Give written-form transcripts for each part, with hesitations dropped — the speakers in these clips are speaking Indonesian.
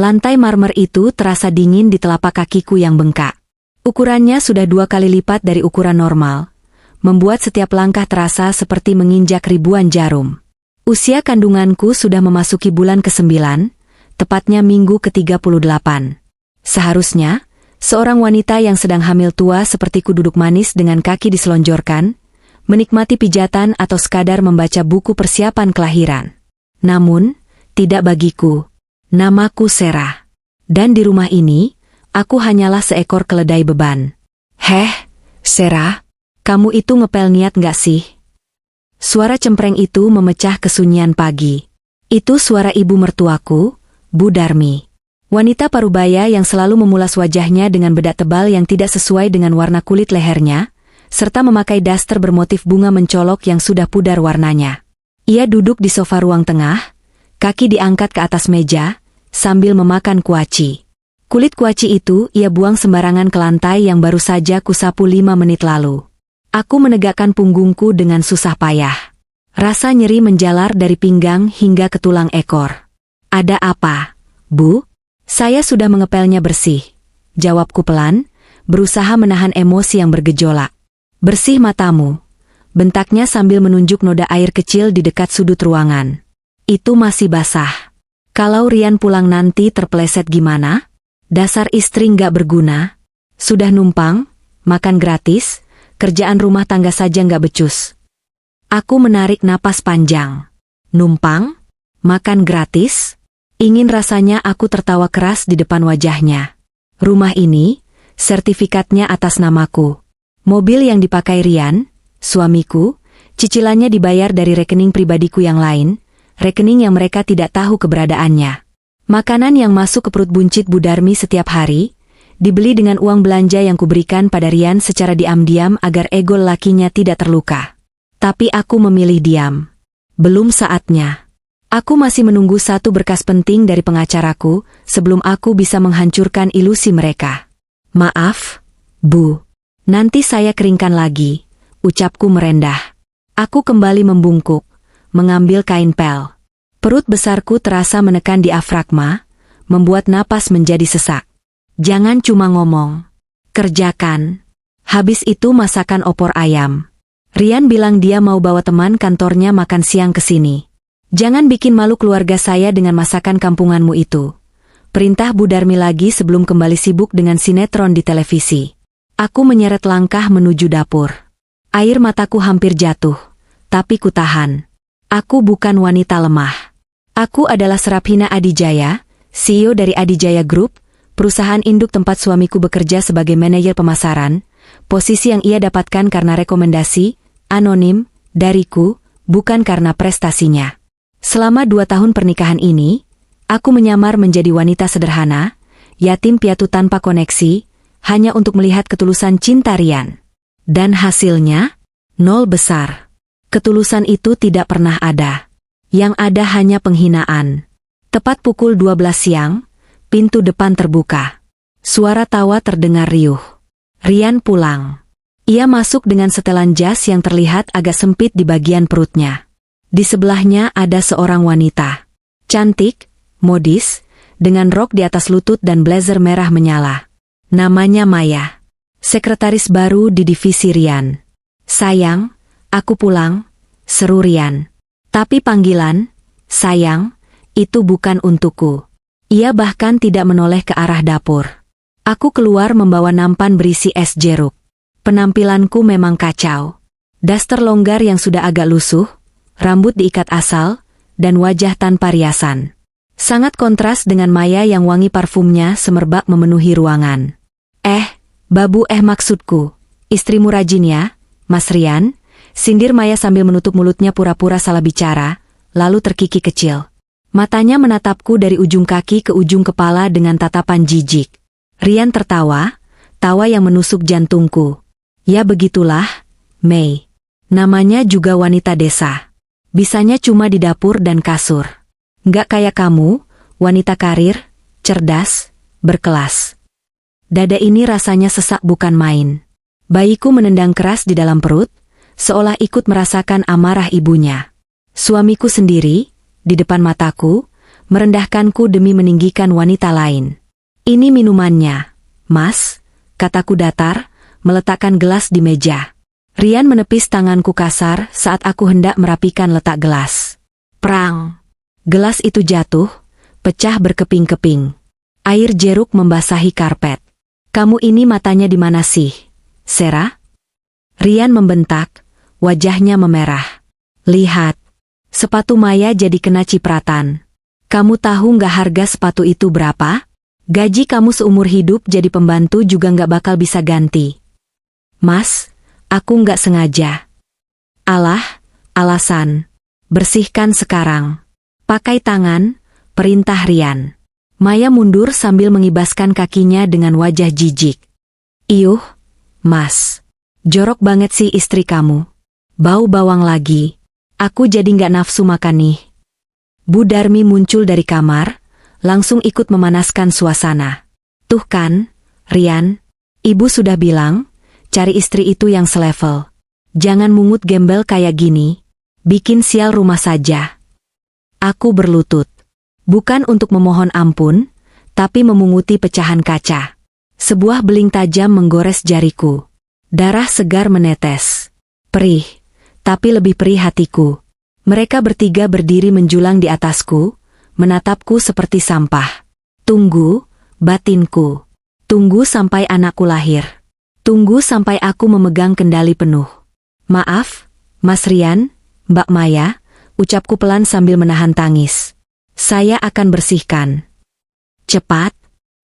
Lantai marmer itu terasa dingin di telapak kakiku yang bengkak. Ukurannya sudah 2 kali lipat dari ukuran normal, membuat setiap langkah terasa seperti menginjak ribuan jarum. Usia kandunganku sudah memasuki bulan ke-9, tepatnya minggu ke-38. Seharusnya, seorang wanita yang sedang hamil tua sepertiku duduk manis dengan kaki diselonjorkan, menikmati pijatan atau sekadar membaca buku persiapan kelahiran. Namun, tidak bagiku. Namaku Sarah. Dan di rumah ini, aku hanyalah seekor keledai beban. Heh, Sarah, kamu itu ngepel niat nggak sih? Suara cempreng itu memecah kesunyian pagi. Itu suara ibu mertuaku, Bu Darmi. Wanita parubaya yang selalu memulas wajahnya dengan bedak tebal yang tidak sesuai dengan warna kulit lehernya, serta memakai daster bermotif bunga mencolok yang sudah pudar warnanya. Ia duduk di sofa ruang tengah, kaki diangkat ke atas meja, sambil memakan kuaci. Kulit kuaci itu ia buang sembarangan ke lantai yang baru saja kusapu 5 menit lalu. Aku menegakkan punggungku dengan susah payah. Rasa nyeri menjalar dari pinggang hingga ke tulang ekor. Ada apa, Bu? Saya sudah mengepelnya bersih. Jawabku pelan, berusaha menahan emosi yang bergejolak. Bersih matamu. Bentaknya sambil menunjuk noda air kecil di dekat sudut ruangan. Itu masih basah. Kalau Rian pulang nanti terpeleset gimana? Dasar istri nggak berguna. Sudah numpang, makan gratis, kerjaan rumah tangga saja nggak becus. Aku menarik napas panjang. Numpang? Makan gratis? Ingin rasanya aku tertawa keras di depan wajahnya. Rumah ini, sertifikatnya atas namaku. Mobil yang dipakai Rian, suamiku, cicilannya dibayar dari rekening pribadiku yang lain, rekening yang mereka tidak tahu keberadaannya. Makanan yang masuk ke perut buncit Bu Darmi setiap hari, dibeli dengan uang belanja yang kuberikan pada Rian secara diam-diam agar ego lakinya tidak terluka. Tapi aku memilih diam. Belum saatnya. Aku masih menunggu satu berkas penting dari pengacaraku sebelum aku bisa menghancurkan ilusi mereka. Maaf, Bu. Nanti saya keringkan lagi, ucapku merendah. Aku kembali membungkuk, mengambil kain pel. Perut besarku terasa menekan diafragma, membuat napas menjadi sesak. Jangan cuma ngomong. Kerjakan. Habis itu masakan opor ayam. Rian bilang dia mau bawa teman kantornya makan siang ke sini. Jangan bikin malu keluarga saya dengan masakan kampunganmu itu. Perintah Bu Darmi lagi sebelum kembali sibuk dengan sinetron di televisi. Aku menyeret langkah menuju dapur. Air mataku hampir jatuh, tapi kutahan. Aku bukan wanita lemah. Aku adalah Seraphina Adijaya, CEO dari Adijaya Group, perusahaan induk tempat suamiku bekerja sebagai manajer pemasaran, posisi yang ia dapatkan karena rekomendasi, anonim, dariku, bukan karena prestasinya. Selama 2 tahun pernikahan ini, aku menyamar menjadi wanita sederhana, yatim piatu tanpa koneksi, hanya untuk melihat ketulusan cinta Rian. Dan hasilnya, 0 besar. Ketulusan itu tidak pernah ada. Yang ada hanya penghinaan. Tepat pukul 12 siang, pintu depan terbuka. Suara tawa terdengar riuh. Rian pulang. Ia masuk dengan setelan jas yang terlihat agak sempit di bagian perutnya. Di sebelahnya ada seorang wanita. Cantik, modis, dengan rok di atas lutut dan blazer merah menyala. Namanya Maya. Sekretaris baru di divisi Rian. Sayang, aku pulang, seru Rian. Tapi panggilan, sayang, itu bukan untukku. Ia bahkan tidak menoleh ke arah dapur. Aku keluar membawa nampan berisi es jeruk. Penampilanku memang kacau. Daster longgar yang sudah agak lusuh, rambut diikat asal, dan wajah tanpa riasan. Sangat kontras dengan Maya yang wangi parfumnya semerbak memenuhi ruangan. Babu maksudku, istrimu rajin ya, Mas Rian, sindir Maya sambil menutup mulutnya pura-pura salah bicara, lalu terkikik kecil. Matanya menatapku dari ujung kaki ke ujung kepala dengan tatapan jijik. Rian tertawa, tawa yang menusuk jantungku. Ya begitulah, Mei. Namanya juga wanita desa. Bisanya cuma di dapur dan kasur. Nggak kayak kamu, wanita karir, cerdas, berkelas. Dada ini rasanya sesak bukan main. Bayiku menendang keras di dalam perut, seolah ikut merasakan amarah ibunya. Suamiku sendiri, di depan mataku, merendahkanku demi meninggikan wanita lain. Ini minumannya, Mas, kataku datar, meletakkan gelas di meja. Rian menepis tanganku kasar saat aku hendak merapikan letak gelas. Prang! Gelas itu jatuh, pecah berkeping-keping. Air jeruk membasahi karpet. Kamu ini matanya di mana sih, Sera? Rian membentak, wajahnya memerah. Lihat, sepatu Maya jadi kena cipratan. Kamu tahu nggak harga sepatu itu berapa? Gaji kamu seumur hidup jadi pembantu juga nggak bakal bisa ganti. Mas, aku nggak sengaja. Alah, alasan. Bersihkan sekarang. Pakai tangan, perintah Rian. Maya mundur sambil mengibaskan kakinya dengan wajah jijik. Iyuh, Mas. Jorok banget sih istri kamu. Bau bawang lagi. Aku jadi nggak nafsu makan nih. Bu Darmi muncul dari kamar, langsung ikut memanaskan suasana. Tuh kan, Rian, ibu sudah bilang, cari istri itu yang selevel. Jangan mungut gembel kayak gini. Bikin sial rumah saja. Aku berlutut. Bukan untuk memohon ampun, tapi memunguti pecahan kaca. Sebuah beling tajam menggores jariku. Darah segar menetes. Perih, tapi lebih perih hatiku. Mereka bertiga berdiri menjulang di atasku, menatapku seperti sampah. Tunggu, batinku. Tunggu sampai anakku lahir. Tunggu sampai aku memegang kendali penuh. Maaf, Mas Rian, Mbak Maya, ucapku pelan sambil menahan tangis. Saya akan bersihkan. Cepat.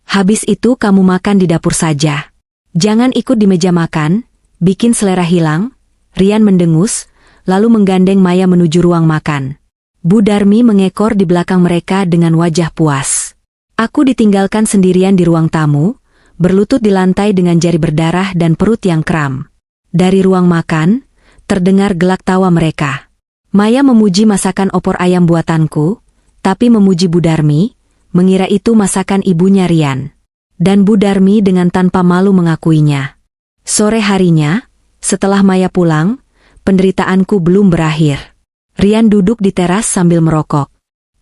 Habis itu kamu makan di dapur saja. Jangan ikut di meja makan, bikin selera hilang. Rian mendengus, lalu menggandeng Maya menuju ruang makan. Bu Darmi mengekor di belakang mereka dengan wajah puas. Aku ditinggalkan sendirian di ruang tamu, berlutut di lantai dengan jari berdarah dan perut yang kram. Dari ruang makan, terdengar gelak tawa mereka. Maya memuji masakan opor ayam buatanku, tapi memuji Bu Darmi, mengira itu masakan ibunya Rian. Dan Bu Darmi dengan tanpa malu mengakuinya. Sore harinya, setelah Maya pulang, penderitaanku belum berakhir. Rian duduk di teras sambil merokok.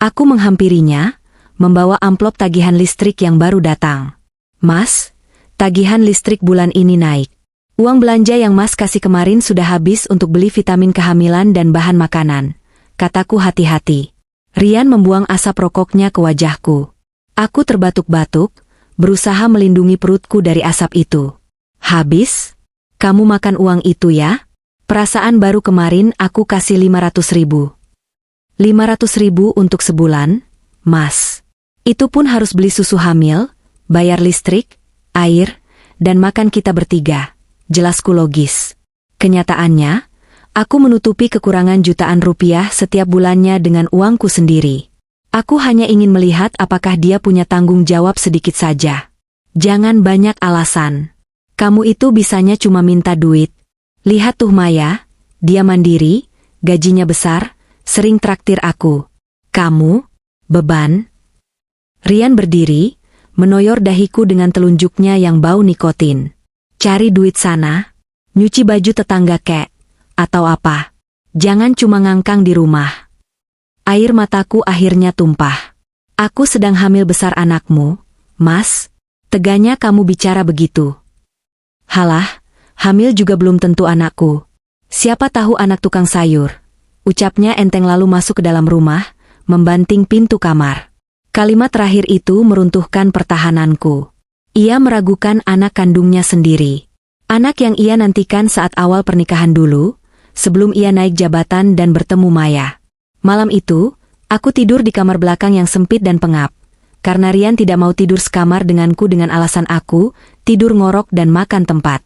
Aku menghampirinya, membawa amplop tagihan listrik yang baru datang. Mas, tagihan listrik bulan ini naik. Uang belanja yang Mas kasih kemarin sudah habis untuk beli vitamin kehamilan dan bahan makanan, kataku hati-hati. Rian membuang asap rokoknya ke wajahku. Aku terbatuk-batuk, berusaha melindungi perutku dari asap itu. Habis? Kamu makan uang itu ya? Perasaan baru kemarin aku kasih 500.000. 500.000 untuk sebulan, Mas. Itu pun harus beli susu hamil, bayar listrik, air, dan makan kita bertiga. Jelasku logis. Kenyataannya, aku menutupi kekurangan jutaan rupiah setiap bulannya dengan uangku sendiri. Aku hanya ingin melihat apakah dia punya tanggung jawab sedikit saja. Jangan banyak alasan. Kamu itu bisanya cuma minta duit. Lihat tuh Maya, dia mandiri, gajinya besar, sering traktir aku. Kamu, beban. Rian berdiri, menoyor dahiku dengan telunjuknya yang bau nikotin. Cari duit sana, nyuci baju tetangga kek. Atau apa? Jangan cuma ngangkang di rumah. Air mataku akhirnya tumpah. Aku sedang hamil besar anakmu, Mas. Teganya kamu bicara begitu. Halah, hamil juga belum tentu anakku. Siapa tahu anak tukang sayur. Ucapnya enteng lalu masuk ke dalam rumah, membanting pintu kamar. Kalimat terakhir itu meruntuhkan pertahananku. Ia meragukan anak kandungnya sendiri. Anak yang ia nantikan saat awal pernikahan dulu, sebelum ia naik jabatan dan bertemu Maya. Malam itu, aku tidur di kamar belakang yang sempit dan pengap. Karena Rian tidak mau tidur sekamar denganku dengan alasan aku, tidur ngorok dan makan tempat.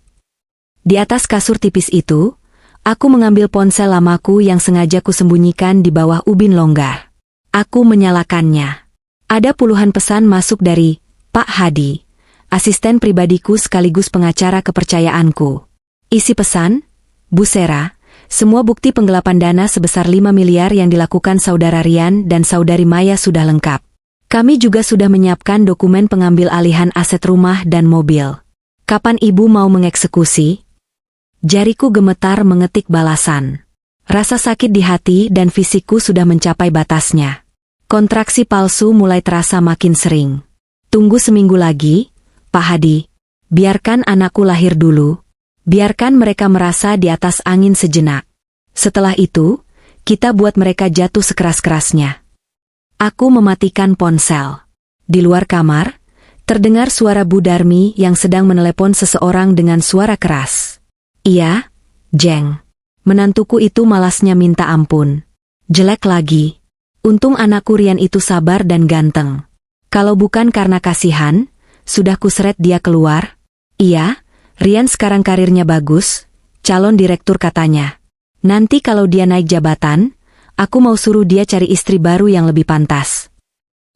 Di atas kasur tipis itu, aku mengambil ponsel lamaku yang sengaja kusembunyikan di bawah ubin longgar. Aku menyalakannya. Ada puluhan pesan masuk dari Pak Hadi, asisten pribadiku sekaligus pengacara kepercayaanku. Isi pesan, Bu Sera, semua bukti penggelapan dana sebesar 5 miliar yang dilakukan saudara Rian dan saudari Maya sudah lengkap. Kami juga sudah menyiapkan dokumen pengambil alihan aset rumah dan mobil. Kapan ibu mau mengeksekusi? Jariku gemetar mengetik balasan. Rasa sakit di hati dan fisikku sudah mencapai batasnya. Kontraksi palsu mulai terasa makin sering. Tunggu seminggu lagi, Pak Hadi. Biarkan anakku lahir dulu. Biarkan mereka merasa di atas angin sejenak. Setelah itu, kita buat mereka jatuh sekeras-kerasnya. Aku mematikan ponsel. Di luar kamar, terdengar suara Bu Darmi yang sedang menelepon seseorang dengan suara keras. Iya, Jeng. Menantuku itu malasnya minta ampun. Jelek lagi. Untung anakku Rian itu sabar dan ganteng. Kalau bukan karena kasihan, sudah kuseret dia keluar. Iya, Rian sekarang karirnya bagus, calon direktur katanya. Nanti kalau dia naik jabatan, aku mau suruh dia cari istri baru yang lebih pantas.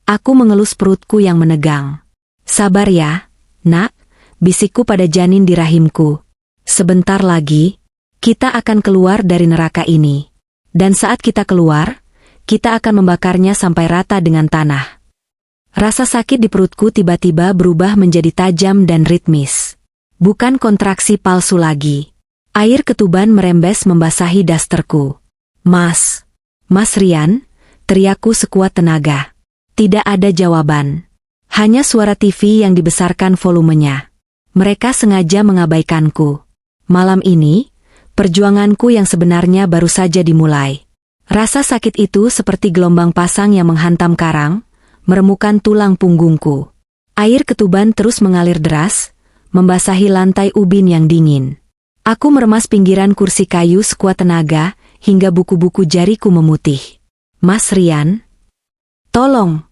Aku mengelus perutku yang menegang. Sabar ya, nak, bisikku pada janin di rahimku. Sebentar lagi, kita akan keluar dari neraka ini. Dan saat kita keluar, kita akan membakarnya sampai rata dengan tanah. Rasa sakit di perutku tiba-tiba berubah menjadi tajam dan ritmis. Bukan kontraksi palsu lagi. Air ketuban merembes membasahi dasterku. Mas Rian, teriakku sekuat tenaga. Tidak ada jawaban. Hanya suara TV yang dibesarkan volumenya. Mereka sengaja mengabaikanku. Malam ini, perjuanganku yang sebenarnya baru saja dimulai. Rasa sakit itu seperti gelombang pasang yang menghantam karang, meremukan tulang punggungku. Air ketuban terus mengalir deras, membasahi lantai ubin yang dingin. Aku meremas pinggiran kursi kayu sekuat tenaga, hingga buku-buku jariku memutih. Mas Rian? Tolong!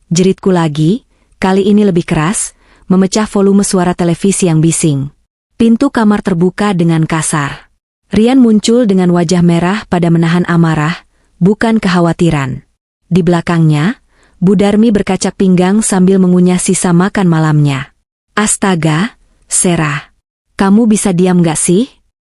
Jeritku lagi, kali ini lebih keras, memecah volume suara televisi yang bising. Pintu kamar terbuka dengan kasar. Rian muncul dengan wajah merah pada menahan amarah, bukan kekhawatiran. Di belakangnya, Bu Darmi berkacak pinggang sambil mengunyah sisa makan malamnya. Astaga, Serah. Kamu bisa diam gak sih?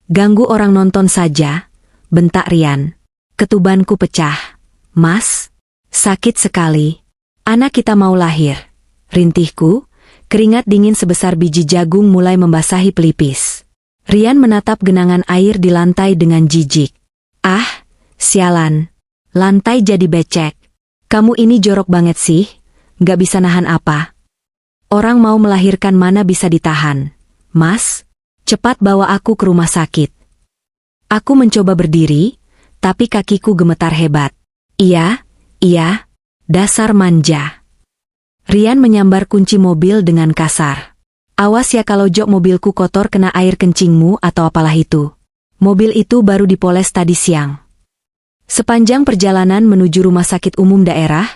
Ganggu orang nonton saja, bentak Rian. Ketubanku pecah. Mas, sakit sekali. Anak kita mau lahir. Rintihku, keringat dingin sebesar biji jagung mulai membasahi pelipis. Rian menatap genangan air di lantai dengan jijik. Ah, sialan. Lantai jadi becek. Kamu ini jorok banget sih, gak bisa nahan apa. Orang mau melahirkan mana bisa ditahan. Mas, cepat bawa aku ke rumah sakit. Aku mencoba berdiri, tapi kakiku gemetar hebat. Iya, dasar manja. Rian menyambar kunci mobil dengan kasar. Awas ya kalau jok mobilku kotor kena air kencingmu atau apalah itu. Mobil itu baru dipoles tadi siang. Sepanjang perjalanan menuju rumah sakit umum daerah,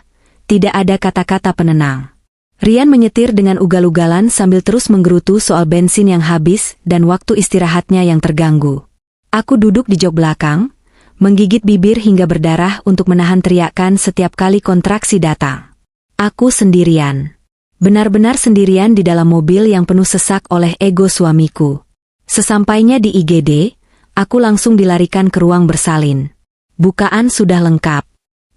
tidak ada kata-kata penenang. Rian menyetir dengan ugal-ugalan sambil terus menggerutu soal bensin yang habis dan waktu istirahatnya yang terganggu. Aku duduk di jok belakang, menggigit bibir hingga berdarah untuk menahan teriakan setiap kali kontraksi datang. Aku sendirian. Benar-benar sendirian di dalam mobil yang penuh sesak oleh ego suamiku. Sesampainya di IGD, aku langsung dilarikan ke ruang bersalin. Bukaan sudah lengkap.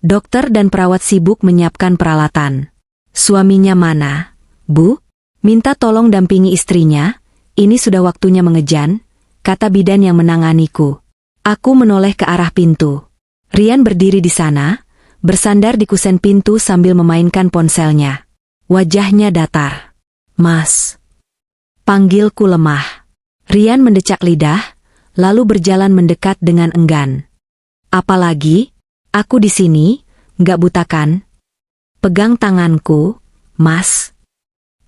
Dokter dan perawat sibuk menyiapkan peralatan. Suaminya mana? Bu? Minta tolong dampingi istrinya, ini sudah waktunya mengejan, kata bidan yang menanganiku. Aku menoleh ke arah pintu. Rian berdiri di sana, bersandar di kusen pintu sambil memainkan ponselnya. Wajahnya datar. Mas. Panggilku lemah. Rian mendecak lidah, lalu berjalan mendekat dengan enggan. Apalagi, aku di sini, nggak buta kan? Pegang tanganku, Mas.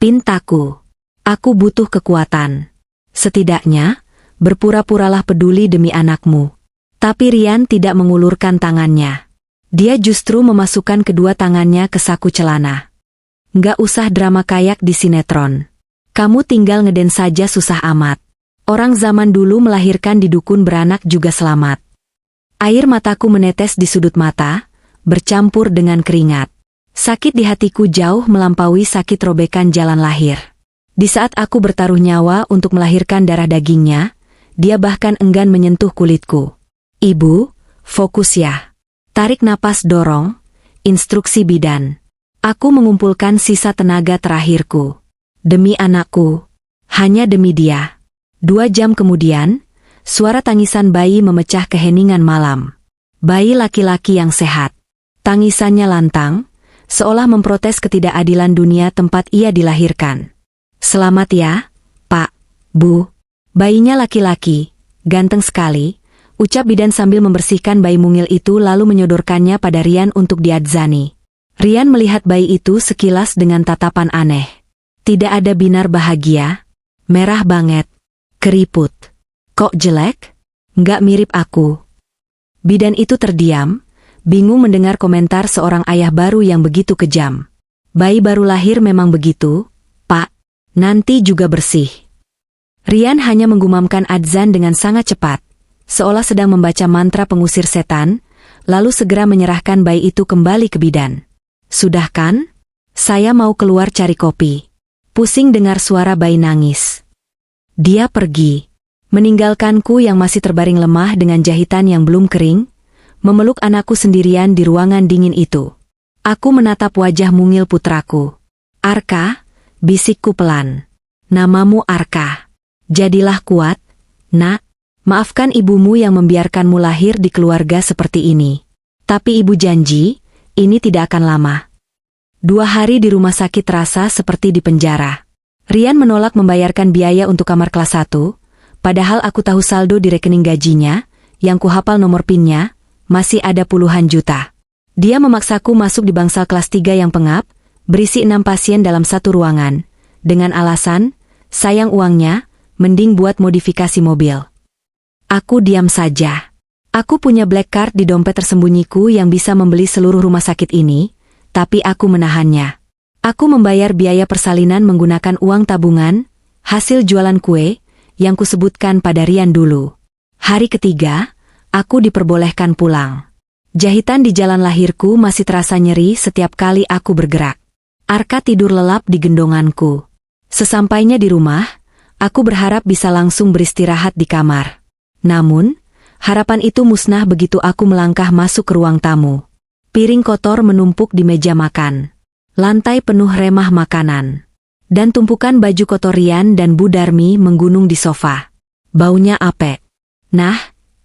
Pintaku. Aku butuh kekuatan. Setidaknya, berpura-puralah peduli demi anakmu. Tapi Rian tidak mengulurkan tangannya. Dia justru memasukkan kedua tangannya ke saku celana. Nggak usah drama kayak di sinetron. Kamu tinggal ngeden saja susah amat. Orang zaman dulu melahirkan di dukun beranak juga selamat. Air mataku menetes di sudut mata, bercampur dengan keringat. Sakit di hatiku jauh melampaui sakit robekan jalan lahir. Di saat aku bertaruh nyawa untuk melahirkan darah dagingnya, dia bahkan enggan menyentuh kulitku. Ibu, fokus ya. Tarik napas dorong, instruksi bidan. Aku mengumpulkan sisa tenaga terakhirku. Demi anakku, hanya demi dia. 2 jam kemudian, suara tangisan bayi memecah keheningan malam. Bayi laki-laki yang sehat. Tangisannya lantang, seolah memprotes ketidakadilan dunia tempat ia dilahirkan. "Selamat ya, Pak, Bu. Bayinya laki-laki, ganteng sekali," ucap bidan sambil membersihkan bayi mungil itu lalu menyodorkannya pada Rian untuk diadzani. Rian melihat bayi itu sekilas dengan tatapan aneh. Tidak ada binar bahagia. Merah banget. Keriput. "Kok jelek? Nggak mirip aku." Bidan itu terdiam, bingung mendengar komentar seorang ayah baru yang begitu kejam. "Bayi baru lahir memang begitu, Pak. Nanti juga bersih." Rian hanya menggumamkan adzan dengan sangat cepat, seolah sedang membaca mantra pengusir setan, lalu segera menyerahkan bayi itu kembali ke bidan. "Sudah kan? Saya mau keluar cari kopi." Pusing dengar suara bayi nangis. Dia pergi, meninggalkanku yang masih terbaring lemah dengan jahitan yang belum kering, memeluk anakku sendirian di ruangan dingin itu. Aku menatap wajah mungil putraku. "Arka," bisikku pelan. "Namamu Arka. Jadilah kuat, nak. Maafkan ibumu yang membiarkanmu lahir di keluarga seperti ini. Tapi ibu janji, ini tidak akan lama." 2 hari di rumah sakit terasa seperti di penjara. Rian menolak membayarkan biaya untuk kamar kelas 1, padahal aku tahu saldo di rekening gajinya, yang kuhafal nomor PIN-nya, masih ada puluhan juta. Dia memaksaku masuk di bangsal kelas 3 yang pengap, berisi 6 pasien dalam satu ruangan, dengan alasan, sayang uangnya, mending buat modifikasi mobil. Aku diam saja. Aku punya black card di dompet tersembunyiku yang bisa membeli seluruh rumah sakit ini, tapi aku menahannya. Aku membayar biaya persalinan menggunakan uang tabungan, hasil jualan kue, yang kusebutkan pada Rian dulu. Hari ketiga, aku diperbolehkan pulang. Jahitan di jalan lahirku masih terasa nyeri setiap kali aku bergerak. Arka tidur lelap di gendonganku. Sesampainya di rumah, aku berharap bisa langsung beristirahat di kamar. Namun, harapan itu musnah begitu aku melangkah masuk ke ruang tamu. Piring kotor menumpuk di meja makan. Lantai penuh remah makanan. Dan tumpukan baju kotor Rian dan Bu Darmi menggunung di sofa. Baunya apek. "Nah,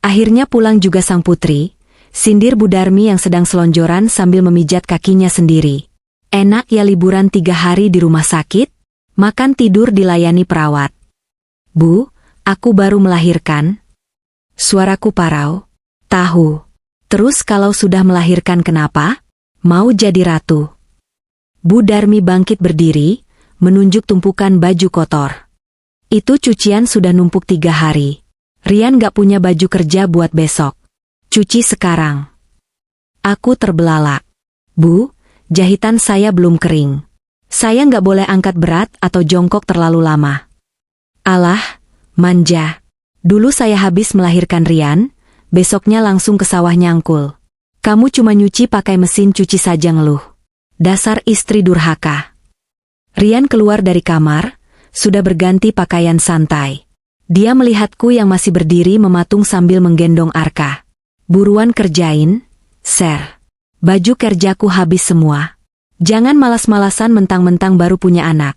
akhirnya pulang juga sang putri," sindir Bu Darmi yang sedang selonjoran sambil memijat kakinya sendiri. "Enak ya liburan 3 hari di rumah sakit? Makan tidur dilayani perawat." "Bu, aku baru melahirkan." Suaraku parau. "Tahu. Terus kalau sudah melahirkan kenapa? Mau jadi ratu?" Bu Darmi bangkit berdiri, menunjuk tumpukan baju kotor. "Itu cucian sudah numpuk 3 hari. Rian gak punya baju kerja buat besok. Cuci sekarang." Aku terbelalak. "Bu, jahitan saya belum kering. Saya gak boleh angkat berat atau jongkok terlalu lama." "Alah, manja. Dulu saya habis melahirkan Rian, besoknya langsung ke sawah nyangkul. Kamu cuma nyuci pakai mesin cuci saja ngeluh. Dasar istri durhaka." Rian keluar dari kamar, sudah berganti pakaian santai. Dia melihatku yang masih berdiri mematung sambil menggendong Arka. "Buruan kerjain, Ser. Baju kerjaku habis semua. Jangan malas-malasan mentang-mentang baru punya anak,"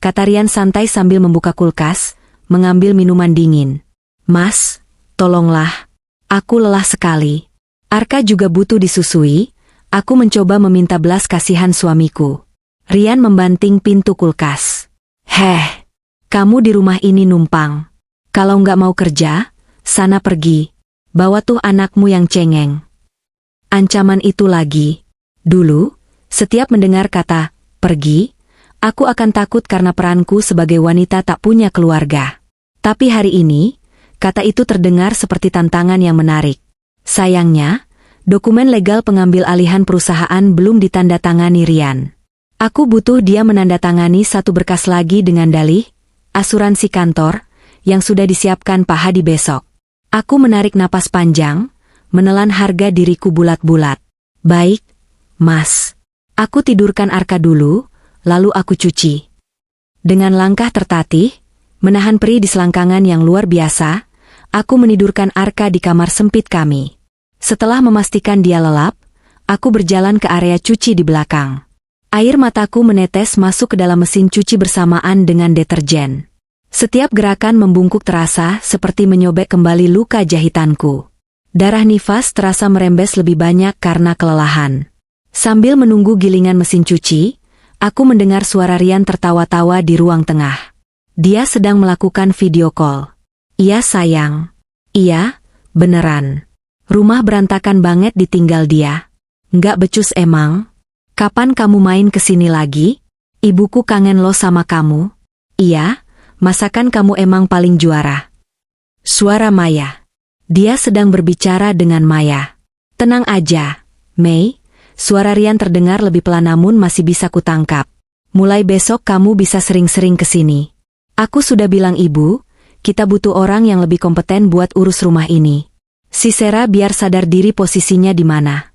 kata Rian santai sambil membuka kulkas, mengambil minuman dingin. "Mas, tolonglah. Aku lelah sekali. Arka juga butuh disusui." Aku mencoba meminta belas kasihan suamiku. Rian membanting pintu kulkas. "Heh, kamu di rumah ini numpang. Kalau nggak mau kerja, sana pergi. Bawa tuh anakmu yang cengeng." Ancaman itu lagi. Dulu, setiap mendengar kata "pergi", aku akan takut karena peranku sebagai wanita tak punya keluarga. Tapi hari ini, kata itu terdengar seperti tantangan yang menarik. Sayangnya, dokumen legal pengambil alihan perusahaan belum ditandatangani Rian. Aku butuh dia menandatangani satu berkas lagi dengan dalih asuransi kantor yang sudah disiapkan Pak Hadi besok. Aku menarik napas panjang, menelan harga diriku bulat-bulat. "Baik, Mas. Aku tidurkan Arka dulu, lalu aku cuci." Dengan langkah tertatih, menahan perih di selangkangan yang luar biasa, aku menidurkan Arka di kamar sempit kami. Setelah memastikan dia lelap, aku berjalan ke area cuci di belakang. Air mataku menetes masuk ke dalam mesin cuci bersamaan dengan deterjen. Setiap gerakan membungkuk terasa seperti menyobek kembali luka jahitanku. Darah nifas terasa merembes lebih banyak karena kelelahan. Sambil menunggu gilingan mesin cuci, aku mendengar suara Rian tertawa-tawa di ruang tengah. Dia sedang melakukan video call. Iya sayang. Iya, beneran. Rumah berantakan banget ditinggal dia. Nggak becus emang? Kapan kamu main ke sini lagi? Ibuku kangen lo sama kamu. Iya, masakan kamu emang paling juara. Suara Maya. Dia sedang berbicara dengan Maya. Tenang aja, Mei. Suara Rian terdengar lebih pelan namun masih bisa kutangkap. Mulai besok kamu bisa sering-sering ke sini. Aku sudah bilang ibu, kita butuh orang yang lebih kompeten buat urus rumah ini. Si Sera biar sadar diri posisinya di mana.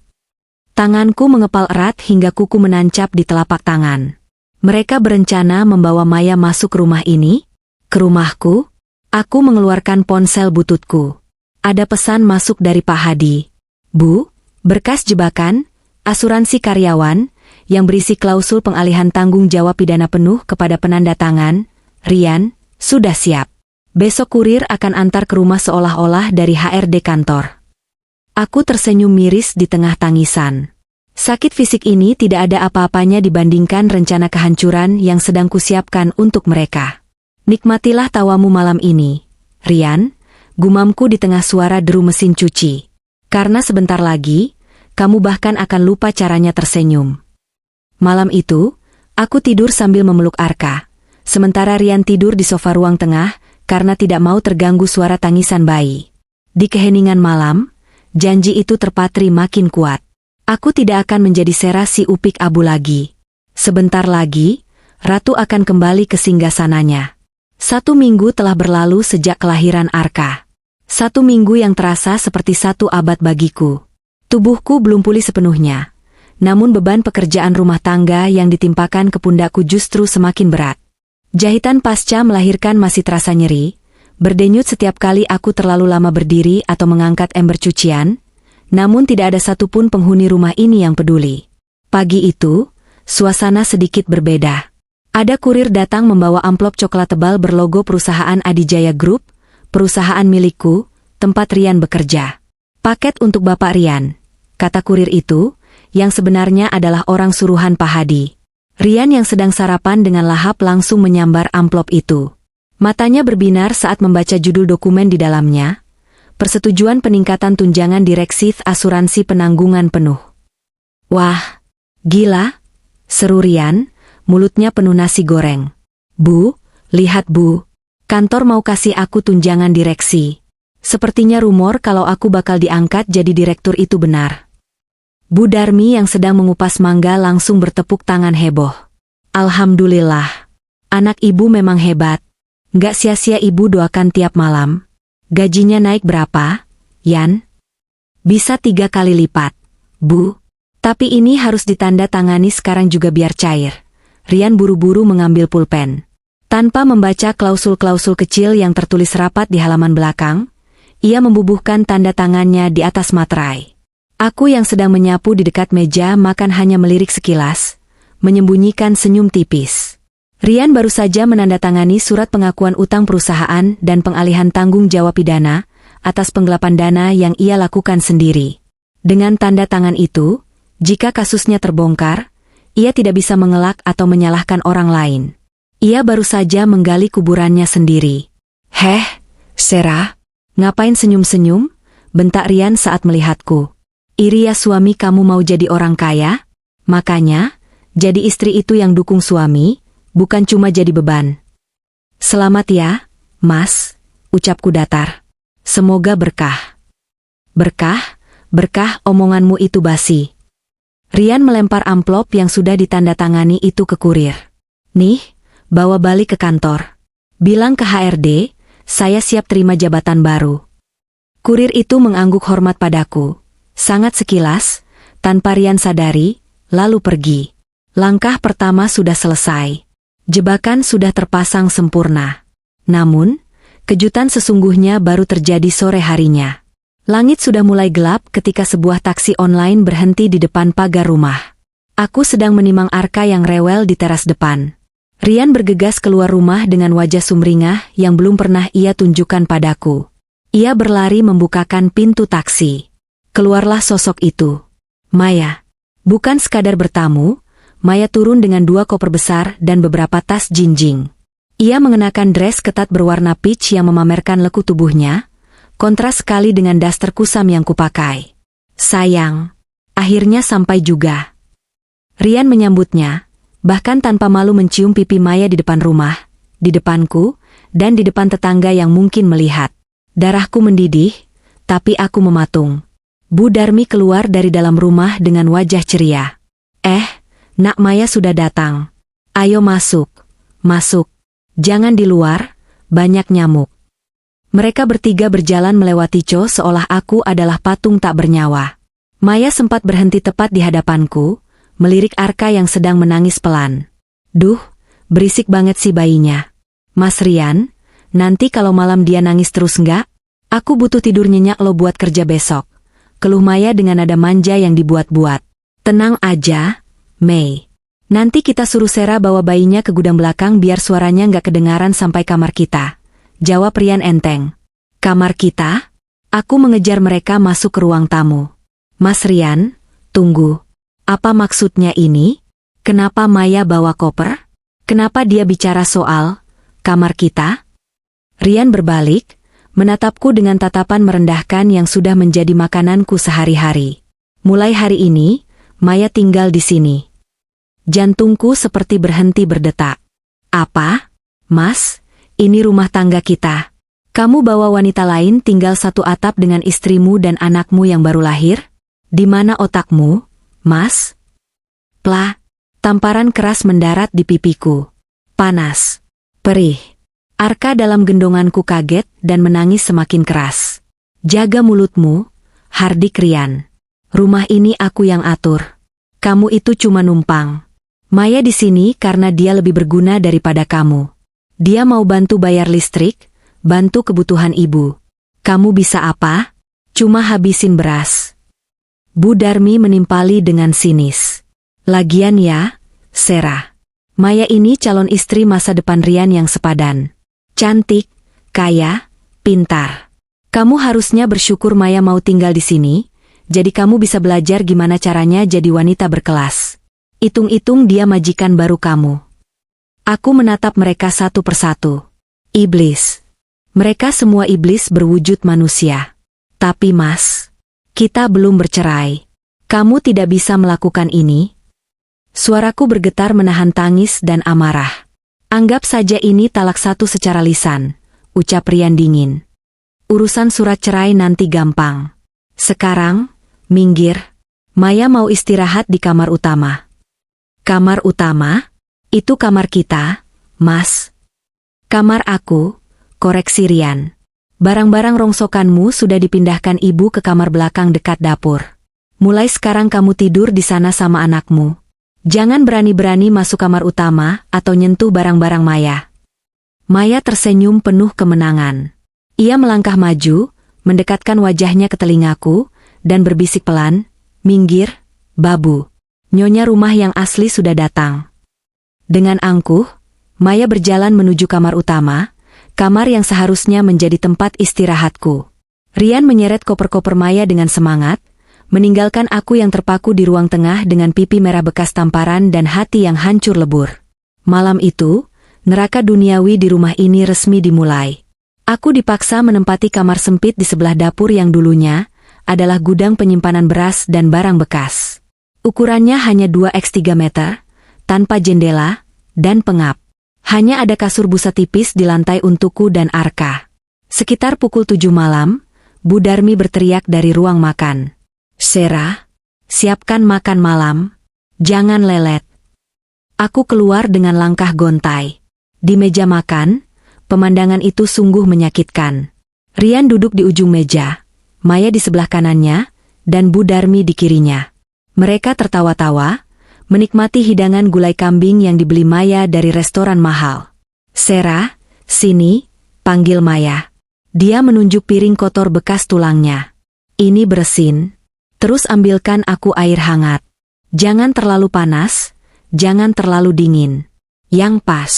Tanganku mengepal erat hingga kuku menancap di telapak tangan. Mereka berencana membawa Maya masuk rumah ini? Ke rumahku? Aku mengeluarkan ponsel bututku. Ada pesan masuk dari Pak Hadi. Bu, berkas jebakan, asuransi karyawan, yang berisi klausul pengalihan tanggung jawab pidana penuh kepada penanda tangan, Rian, sudah siap. Besok kurir akan antar ke rumah seolah-olah dari HRD kantor. Aku tersenyum miris di tengah tangisan. Sakit fisik ini tidak ada apa-apanya dibandingkan rencana kehancuran yang sedang kusiapkan untuk mereka. Nikmatilah tawamu malam ini, Rian, gumamku di tengah suara deru mesin cuci. Karena sebentar lagi, kamu bahkan akan lupa caranya tersenyum. Malam itu, aku tidur sambil memeluk Arka. Sementara Rian tidur di sofa ruang tengah, karena tidak mau terganggu suara tangisan bayi. Di keheningan malam, janji itu terpatri makin kuat. Aku tidak akan menjadi Sera si upik abu lagi. Sebentar lagi, Ratu akan kembali ke singgasananya. 1 minggu telah berlalu sejak kelahiran Arka. 1 minggu yang terasa seperti 1 abad bagiku. Tubuhku belum pulih sepenuhnya. Namun beban pekerjaan rumah tangga yang ditimpakan ke pundakku justru semakin berat. Jahitan pasca melahirkan masih terasa nyeri, berdenyut setiap kali aku terlalu lama berdiri atau mengangkat ember cucian, namun tidak ada satupun penghuni rumah ini yang peduli. Pagi itu, suasana sedikit berbeda. Ada kurir datang membawa amplop coklat tebal berlogo perusahaan Adijaya Group, perusahaan milikku, tempat Rian bekerja. Paket untuk Bapak Rian, kata kurir itu, yang sebenarnya adalah orang suruhan Pak Hadi. Rian yang sedang sarapan dengan lahap langsung menyambar amplop itu. Matanya berbinar saat membaca judul dokumen di dalamnya. Persetujuan peningkatan tunjangan direksi asuransi penanggungan penuh. Wah, gila, seru Rian, mulutnya penuh nasi goreng. Bu, lihat Bu, kantor mau kasih aku tunjangan direksi. Sepertinya rumor kalau aku bakal diangkat jadi direktur itu benar. Bu Darmi yang sedang mengupas mangga langsung bertepuk tangan heboh. Alhamdulillah, anak ibu memang hebat. Nggak sia-sia ibu doakan tiap malam. Gajinya naik berapa, Yan? Bisa 3 kali lipat, Bu. Tapi ini harus ditanda tangani sekarang juga biar cair. Rian buru-buru mengambil pulpen. Tanpa membaca klausul-klausul kecil yang tertulis rapat di halaman belakang, ia membubuhkan tanda tangannya di atas materai. Aku yang sedang menyapu di dekat meja makan hanya melirik sekilas, menyembunyikan senyum tipis. Rian baru saja menandatangani surat pengakuan utang perusahaan dan pengalihan tanggung jawab pidana atas penggelapan dana yang ia lakukan sendiri. Dengan tanda tangan itu, jika kasusnya terbongkar, ia tidak bisa mengelak atau menyalahkan orang lain. Ia baru saja menggali kuburannya sendiri. Heh, Sera, ngapain senyum-senyum? Bentak Rian saat melihatku. Iri ya suami kamu mau jadi orang kaya? Makanya, jadi istri itu yang dukung suami, bukan cuma jadi beban. Selamat ya, Mas, ucapku datar. Semoga berkah. Berkah, berkah omonganmu itu basi. Rian melempar amplop yang sudah ditandatangani itu ke kurir. Nih, bawa balik ke kantor. Bilang ke HRD, saya siap terima jabatan baru. Kurir itu mengangguk hormat padaku. Sangat sekilas, tanpa Rian sadari, lalu pergi. Langkah pertama sudah selesai. Jebakan sudah terpasang sempurna. Namun, kejutan sesungguhnya baru terjadi sore harinya. Langit sudah mulai gelap ketika sebuah taksi online berhenti di depan pagar rumah. Aku sedang menimang Arka yang rewel di teras depan. Rian bergegas keluar rumah dengan wajah sumringah yang belum pernah ia tunjukkan padaku. Ia berlari membukakan pintu taksi. Keluarlah sosok itu. Maya. Bukan sekadar bertamu, Maya turun dengan 2 koper besar dan beberapa tas jinjing. Ia mengenakan dress ketat berwarna peach yang memamerkan lekuk tubuhnya, kontras sekali dengan daster kusam yang kupakai. Sayang, akhirnya sampai juga. Rian menyambutnya, bahkan tanpa malu mencium pipi Maya di depan rumah, di depanku, dan di depan tetangga yang mungkin melihat. Darahku mendidih, tapi aku mematung. Bu Darmi keluar dari dalam rumah dengan wajah ceria. Nak Maya sudah datang. Ayo masuk, masuk. Jangan di luar, banyak nyamuk. Mereka bertiga berjalan melewati Cho seolah aku adalah patung tak bernyawa. Maya sempat berhenti tepat di hadapanku, melirik Arka yang sedang menangis pelan. Duh, berisik banget si bayinya. Mas Rian, nanti kalau malam dia nangis terus nggak? Aku butuh tidur nyenyak lo buat kerja besok. Keluh Maya dengan nada manja yang dibuat-buat. Tenang aja, Mei. Nanti kita suruh Sera bawa bayinya ke gudang belakang biar suaranya nggak kedengaran sampai kamar kita. Jawab Rian enteng. Kamar kita? Aku mengejar mereka masuk ke ruang tamu. Mas Rian, tunggu. Apa maksudnya ini? Kenapa Maya bawa koper? Kenapa dia bicara soal kamar kita? Rian berbalik, menatapku dengan tatapan merendahkan yang sudah menjadi makananku sehari-hari. Mulai hari ini, Maya tinggal di sini. Jantungku seperti berhenti berdetak. Apa? Mas, ini rumah tangga kita. Kamu bawa wanita lain tinggal satu atap dengan istrimu dan anakmu yang baru lahir? Di mana otakmu, Mas? Plah, tamparan keras mendarat di pipiku. Panas. Perih. Arka dalam gendonganku kaget dan menangis semakin keras. Jaga mulutmu, Hardik Rian. Rumah ini aku yang atur. Kamu itu cuma numpang. Maya di sini karena dia lebih berguna daripada kamu. Dia mau bantu bayar listrik, bantu kebutuhan ibu. Kamu bisa apa? Cuma habisin beras. Bu Darmi menimpali dengan sinis. Lagian ya, Sera. Maya ini calon istri masa depan Rian yang sepadan. Cantik, kaya, pintar. Kamu harusnya bersyukur Maya mau tinggal di sini, jadi kamu bisa belajar gimana caranya jadi wanita berkelas. Hitung-hitung dia majikan baru kamu. Aku menatap mereka satu persatu. Iblis. Mereka semua iblis berwujud manusia. Tapi Mas, kita belum bercerai. Kamu tidak bisa melakukan ini. Suaraku bergetar menahan tangis dan amarah. Anggap saja ini talak satu secara lisan, ucap Rian dingin. Urusan surat cerai nanti gampang. Sekarang, minggir. Maya mau istirahat di kamar utama. Kamar utama? Itu kamar kita, Mas. Kamar aku, koreksi Rian. Barang-barang rongsokanmu sudah dipindahkan ibu ke kamar belakang dekat dapur. Mulai sekarang kamu tidur di sana sama anakmu. Jangan berani-berani masuk kamar utama atau nyentuh barang-barang Maya. Maya tersenyum penuh kemenangan. Ia melangkah maju, mendekatkan wajahnya ke telingaku, dan berbisik pelan, minggir, babu. Nyonya rumah yang asli sudah datang. Dengan angkuh, Maya berjalan menuju kamar utama, kamar yang seharusnya menjadi tempat istirahatku. Rian menyeret koper-koper Maya dengan semangat, meninggalkan aku yang terpaku di ruang tengah dengan pipi merah bekas tamparan dan hati yang hancur lebur. Malam itu, neraka duniawi di rumah ini resmi dimulai. Aku dipaksa menempati kamar sempit di sebelah dapur yang dulunya adalah gudang penyimpanan beras dan barang bekas. Ukurannya hanya 2x3 meter, tanpa jendela, dan pengap. Hanya ada kasur busa tipis di lantai untukku dan Arka. Sekitar pukul 7 malam, Bu Darmi berteriak dari ruang makan. Sera, siapkan makan malam, jangan lelet. Aku keluar dengan langkah gontai. Di meja makan, pemandangan itu sungguh menyakitkan. Rian duduk di ujung meja, Maya di sebelah kanannya, dan Bu Darmi di kirinya. Mereka tertawa-tawa, menikmati hidangan gulai kambing yang dibeli Maya dari restoran mahal. Sera, sini, panggil Maya. Dia menunjuk piring kotor bekas tulangnya. Ini beresin. Terus ambilkan aku air hangat. Jangan terlalu panas, jangan terlalu dingin. Yang pas.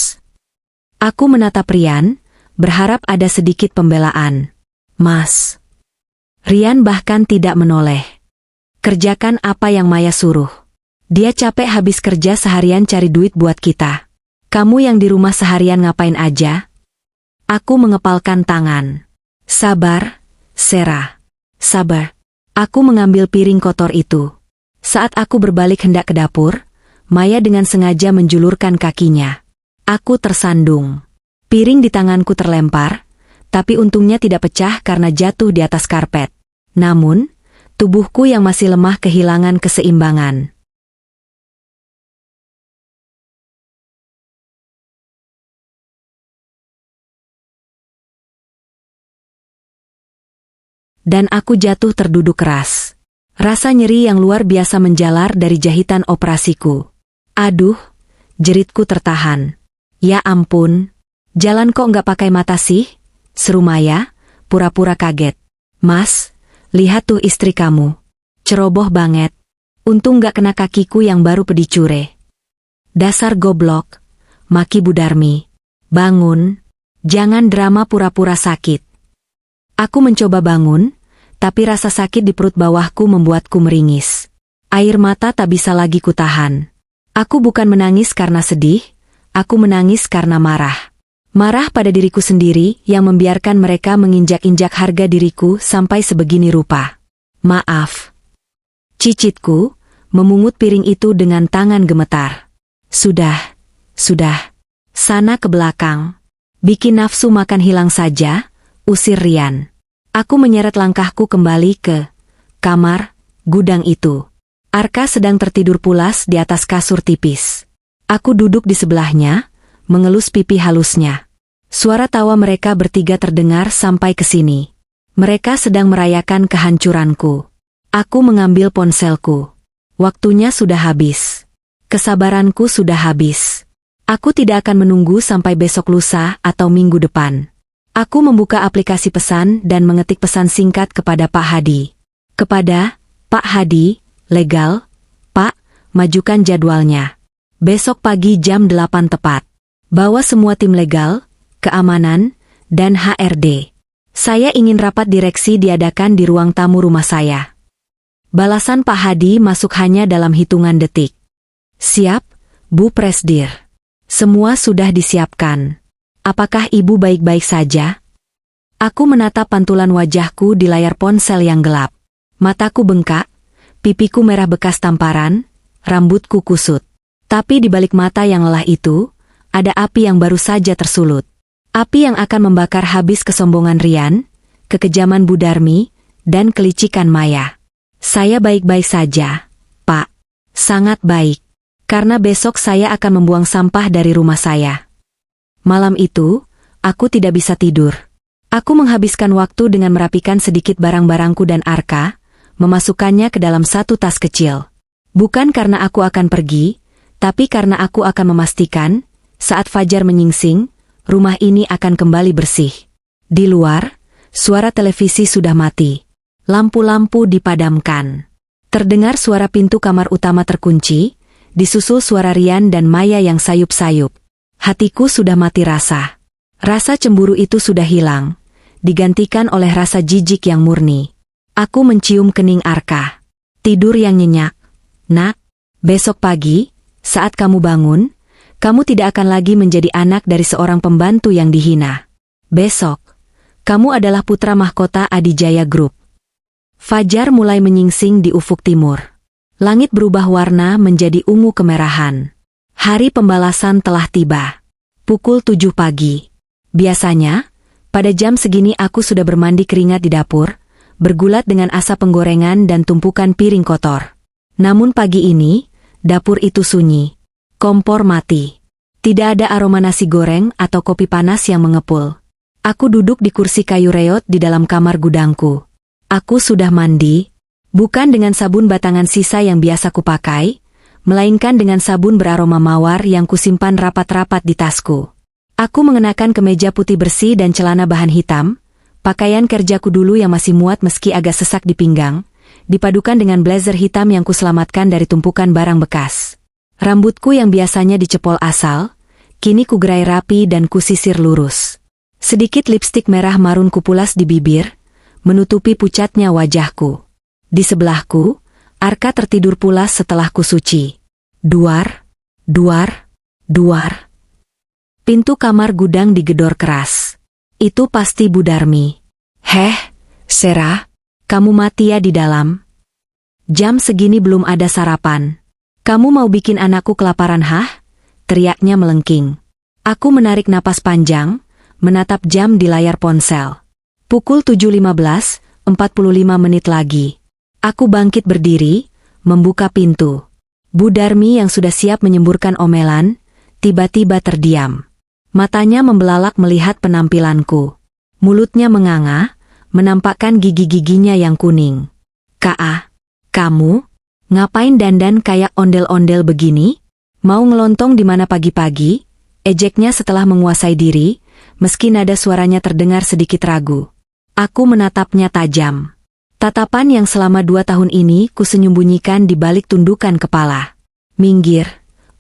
Aku menatap Rian, berharap ada sedikit pembelaan. Mas. Rian bahkan tidak menoleh. Kerjakan apa yang Maya suruh. Dia capek habis kerja seharian cari duit buat kita. Kamu yang di rumah seharian ngapain aja? Aku mengepalkan tangan. Sabar, Sarah. Sabar. Aku mengambil piring kotor itu. Saat aku berbalik hendak ke dapur, Maya dengan sengaja menjulurkan kakinya. Aku tersandung. Piring di tanganku terlempar, tapi untungnya tidak pecah karena jatuh di atas karpet. Namun, tubuhku yang masih lemah kehilangan keseimbangan. Dan aku jatuh terduduk keras. Rasa nyeri yang luar biasa menjalar dari jahitan operasiku. Aduh, jeritku tertahan. Ya ampun, jalan kok nggak pakai mata sih? Seru Maya, pura-pura kaget. Mas, lihat tuh istri kamu. Ceroboh banget. Untung nggak kena kakiku yang baru pedicure. Dasar goblok, maki Bu Darmi. Bangun, jangan drama pura-pura sakit. Aku mencoba bangun, tapi rasa sakit di perut bawahku membuatku meringis. Air mata tak bisa lagi kutahan. Aku bukan menangis karena sedih, aku menangis karena marah. Marah pada diriku sendiri yang membiarkan mereka menginjak-injak harga diriku sampai sebegini rupa. Maaf. Cicitku, memungut piring itu dengan tangan gemetar. Sudah. Sana ke belakang. Bikin nafsu makan hilang saja, usir Rian. Aku menyeret langkahku kembali ke kamar, gudang itu. Arka sedang tertidur pulas di atas kasur tipis. Aku duduk di sebelahnya, mengelus pipi halusnya. Suara tawa mereka bertiga terdengar sampai ke sini. Mereka sedang merayakan kehancuranku. Aku mengambil ponselku. Waktunya sudah habis. Kesabaranku sudah habis. Aku tidak akan menunggu sampai besok lusa atau minggu depan. Aku membuka aplikasi pesan dan mengetik pesan singkat kepada Pak Hadi. Kepada Pak Hadi, legal, Pak, majukan jadwalnya. Besok pagi jam 8 tepat. Bawa semua tim legal, keamanan, dan HRD. Saya ingin rapat direksi diadakan di ruang tamu rumah saya. Balasan Pak Hadi masuk hanya dalam hitungan detik. Siap, Bu Presdir. Semua sudah disiapkan. Apakah ibu baik-baik saja? Aku menatap pantulan wajahku di layar ponsel yang gelap. Mataku bengkak, pipiku merah bekas tamparan, rambutku kusut. Tapi di balik mata yang lelah itu, ada api yang baru saja tersulut. Api yang akan membakar habis kesombongan Rian, kekejaman Bu Darmi, dan kelicikan Maya. Saya baik-baik saja, Pak. Sangat baik. Karena besok saya akan membuang sampah dari rumah saya. Malam itu, aku tidak bisa tidur. Aku menghabiskan waktu dengan merapikan sedikit barang-barangku dan Arka, memasukkannya ke dalam satu tas kecil. Bukan karena aku akan pergi, tapi karena aku akan memastikan, saat fajar menyingsing, rumah ini akan kembali bersih. Di luar, suara televisi sudah mati. Lampu-lampu dipadamkan. Terdengar suara pintu kamar utama terkunci, disusul suara Rian dan Maya yang sayup-sayup. Hatiku sudah mati rasa. Rasa cemburu itu sudah hilang, digantikan oleh rasa jijik yang murni. Aku mencium kening Arka. Tidur yang nyenyak. Nak, besok pagi, saat kamu bangun, kamu tidak akan lagi menjadi anak dari seorang pembantu yang dihina. Besok, kamu adalah putra mahkota Adijaya Group. Fajar mulai menyingsing di ufuk timur. Langit berubah warna menjadi ungu kemerahan. Hari pembalasan telah tiba. Pukul 7 pagi. Biasanya, pada jam segini aku sudah bermandi keringat di dapur, bergulat dengan asap penggorengan dan tumpukan piring kotor. Namun pagi ini, dapur itu sunyi. Kompor mati. Tidak ada aroma nasi goreng atau kopi panas yang mengepul. Aku duduk di kursi kayu reot di dalam kamar gudangku. Aku sudah mandi, bukan dengan sabun batangan sisa yang biasa kupakai, melainkan dengan sabun beraroma mawar yang kusimpan rapat-rapat di tasku. Aku mengenakan kemeja putih bersih dan celana bahan hitam, pakaian kerjaku dulu yang masih muat meski agak sesak di pinggang, dipadukan dengan blazer hitam yang kuselamatkan dari tumpukan barang bekas. Rambutku yang biasanya dicepol asal, kini kugerai rapi dan kusisir lurus. Sedikit lipstik merah marun kupulas di bibir, menutupi pucatnya wajahku. Di sebelahku, Arka tertidur pulas setelah kusuci. Duar, duar, duar. Pintu kamar gudang digedor keras. Itu pasti Bu Darmi. Heh, Sera, kamu mati ya di dalam? Jam segini belum ada sarapan. Kamu mau bikin anakku kelaparan hah? Teriaknya melengking. Aku menarik napas panjang, menatap jam di layar ponsel. Pukul 7.15, 45 menit lagi. Aku bangkit berdiri, membuka pintu. Bu Darmi yang sudah siap menyemburkan omelan, tiba-tiba terdiam. Matanya membelalak melihat penampilanku. Mulutnya menganga, menampakkan gigi-giginya yang kuning. Kak, kamu? Ngapain dandan kayak ondel-ondel begini? Mau ngelontong di mana pagi-pagi? Ejeknya setelah menguasai diri, meski nada suaranya terdengar sedikit ragu. Aku menatapnya tajam. Tatapan yang selama 2 tahun ini kusenyumbunyikan di balik tundukan kepala. Minggir,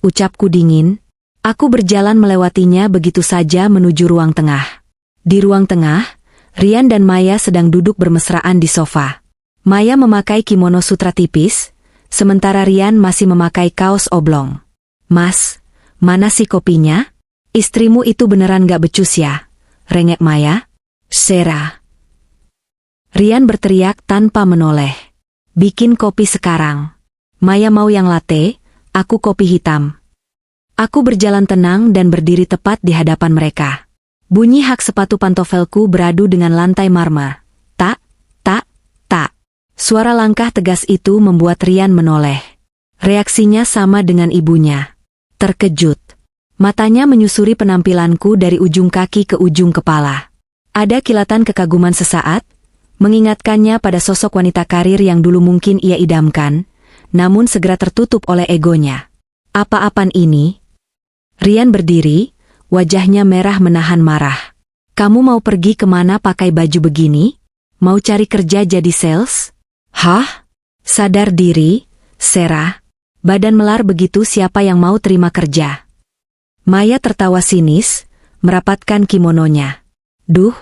ucapku dingin. Aku berjalan melewatinya begitu saja menuju ruang tengah. Di ruang tengah, Rian dan Maya sedang duduk bermesraan di sofa. Maya memakai kimono sutra tipis, sementara Rian masih memakai kaos oblong. Mas, mana sih kopinya? Istrimu itu beneran gak becus ya? Rengek Maya. Sera. Rian berteriak tanpa menoleh. Bikin kopi sekarang. Maya mau yang latte, aku kopi hitam. Aku berjalan tenang dan berdiri tepat di hadapan mereka. Bunyi hak sepatu pantofelku beradu dengan lantai marmer. Tak, tak, tak. Suara langkah tegas itu membuat Rian menoleh. Reaksinya sama dengan ibunya. Terkejut. Matanya menyusuri penampilanku dari ujung kaki ke ujung kepala. Ada kilatan kekaguman sesaat, mengingatkannya pada sosok wanita karir yang dulu mungkin ia idamkan, namun segera tertutup oleh egonya. Apa-apaan ini? Rian berdiri, wajahnya merah menahan marah. Kamu mau pergi kemana pakai baju begini? Mau cari kerja jadi sales? Hah? Sadar diri, Sera. Badan melar begitu siapa yang mau terima kerja? Maya tertawa sinis, merapatkan kimononya. Duh,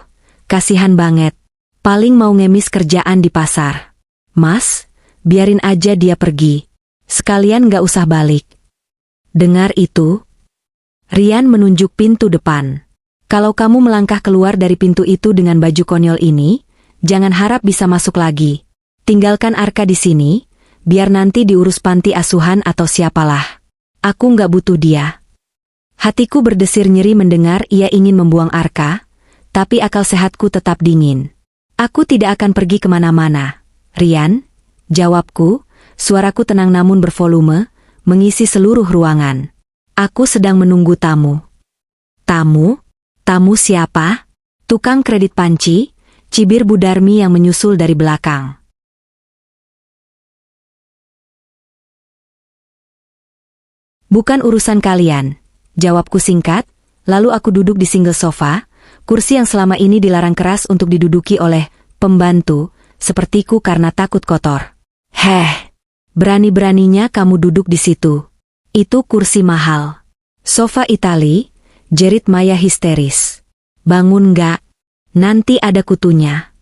kasihan banget. Paling mau ngemis kerjaan di pasar. Mas, biarin aja dia pergi. Sekalian gak usah balik. Dengar itu? Rian menunjuk pintu depan. Kalau kamu melangkah keluar dari pintu itu dengan baju konyol ini, jangan harap bisa masuk lagi. Tinggalkan Arka di sini, biar nanti diurus panti asuhan atau siapalah. Aku gak butuh dia. Hatiku berdesir nyeri mendengar ia ingin membuang Arka, tapi akal sehatku tetap dingin. Aku tidak akan pergi kemana-mana. Rian, jawabku, suaraku tenang namun bervolume, mengisi seluruh ruangan. Aku sedang menunggu tamu. Tamu? Tamu siapa? Tukang kredit panci, cibir Bu Darmi yang menyusul dari belakang. Bukan urusan kalian, jawabku singkat, lalu aku duduk di single sofa, kursi yang selama ini dilarang keras untuk diduduki oleh pembantu, sepertiku karena takut kotor. Heh, berani-beraninya kamu duduk di situ. Itu kursi mahal. Sofa Itali, jerit Maya histeris. Bangun gak? Nanti ada kutunya.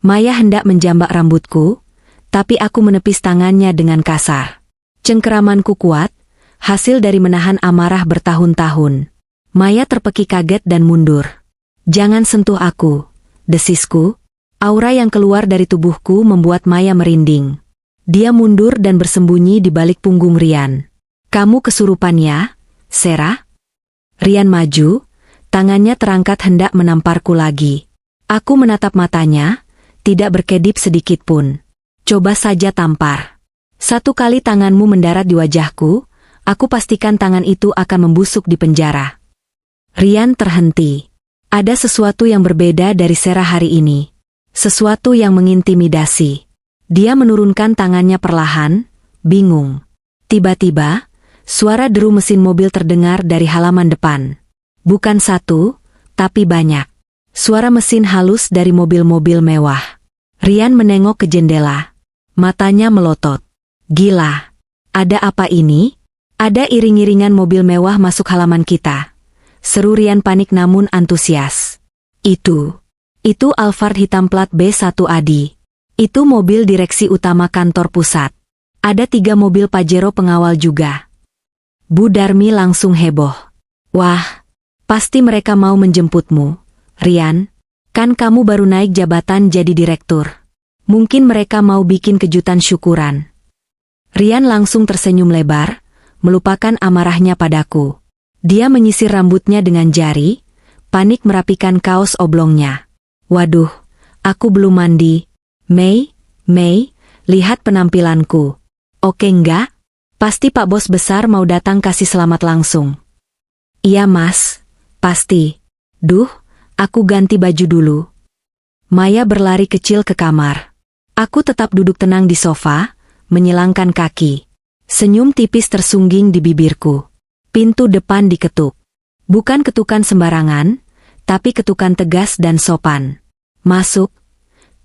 Maya hendak menjambak rambutku, tapi aku menepis tangannya dengan kasar. Cengkeramanku kuat, hasil dari menahan amarah bertahun-tahun. Maya terpekik kaget dan mundur. Jangan sentuh aku, desisku. Aura yang keluar dari tubuhku membuat Maya merinding. Dia mundur dan bersembunyi di balik punggung Rian. Kamu kesurupan ya, Sera? Rian maju, tangannya terangkat hendak menamparku lagi. Aku menatap matanya, tidak berkedip sedikit pun. Coba saja tampar. 1 kali tanganmu mendarat di wajahku, aku pastikan tangan itu akan membusuk di penjara. Rian terhenti. Ada sesuatu yang berbeda dari Sera hari ini. Sesuatu yang mengintimidasi. Dia menurunkan tangannya perlahan, bingung. Tiba-tiba, suara deru mesin mobil terdengar dari halaman depan. Bukan satu, tapi banyak. Suara mesin halus dari mobil-mobil mewah. Rian menengok ke jendela. Matanya melotot. Gila. Ada apa ini? Ada iring-iringan mobil mewah masuk halaman kita. Seru Rian panik namun antusias. Itu Alphard hitam plat B1 Adi. Itu mobil direksi utama kantor pusat. Ada 3 mobil Pajero pengawal juga. Bu Darmi langsung heboh. Wah, pasti mereka mau menjemputmu, Rian. Kan kamu baru naik jabatan jadi direktur. Mungkin mereka mau bikin kejutan syukuran. Rian langsung tersenyum lebar, melupakan amarahnya padaku. Dia menyisir rambutnya dengan jari, panik merapikan kaos oblongnya. Waduh, aku belum mandi. Mei, lihat penampilanku. Oke enggak? Pasti Pak Bos Besar mau datang kasih selamat langsung. Iya Mas, pasti. Duh, aku ganti baju dulu. Maya berlari kecil ke kamar. Aku tetap duduk tenang di sofa, menyilangkan kaki. Senyum tipis tersungging di bibirku. Pintu depan diketuk. Bukan ketukan sembarangan, tapi ketukan tegas dan sopan. Masuk,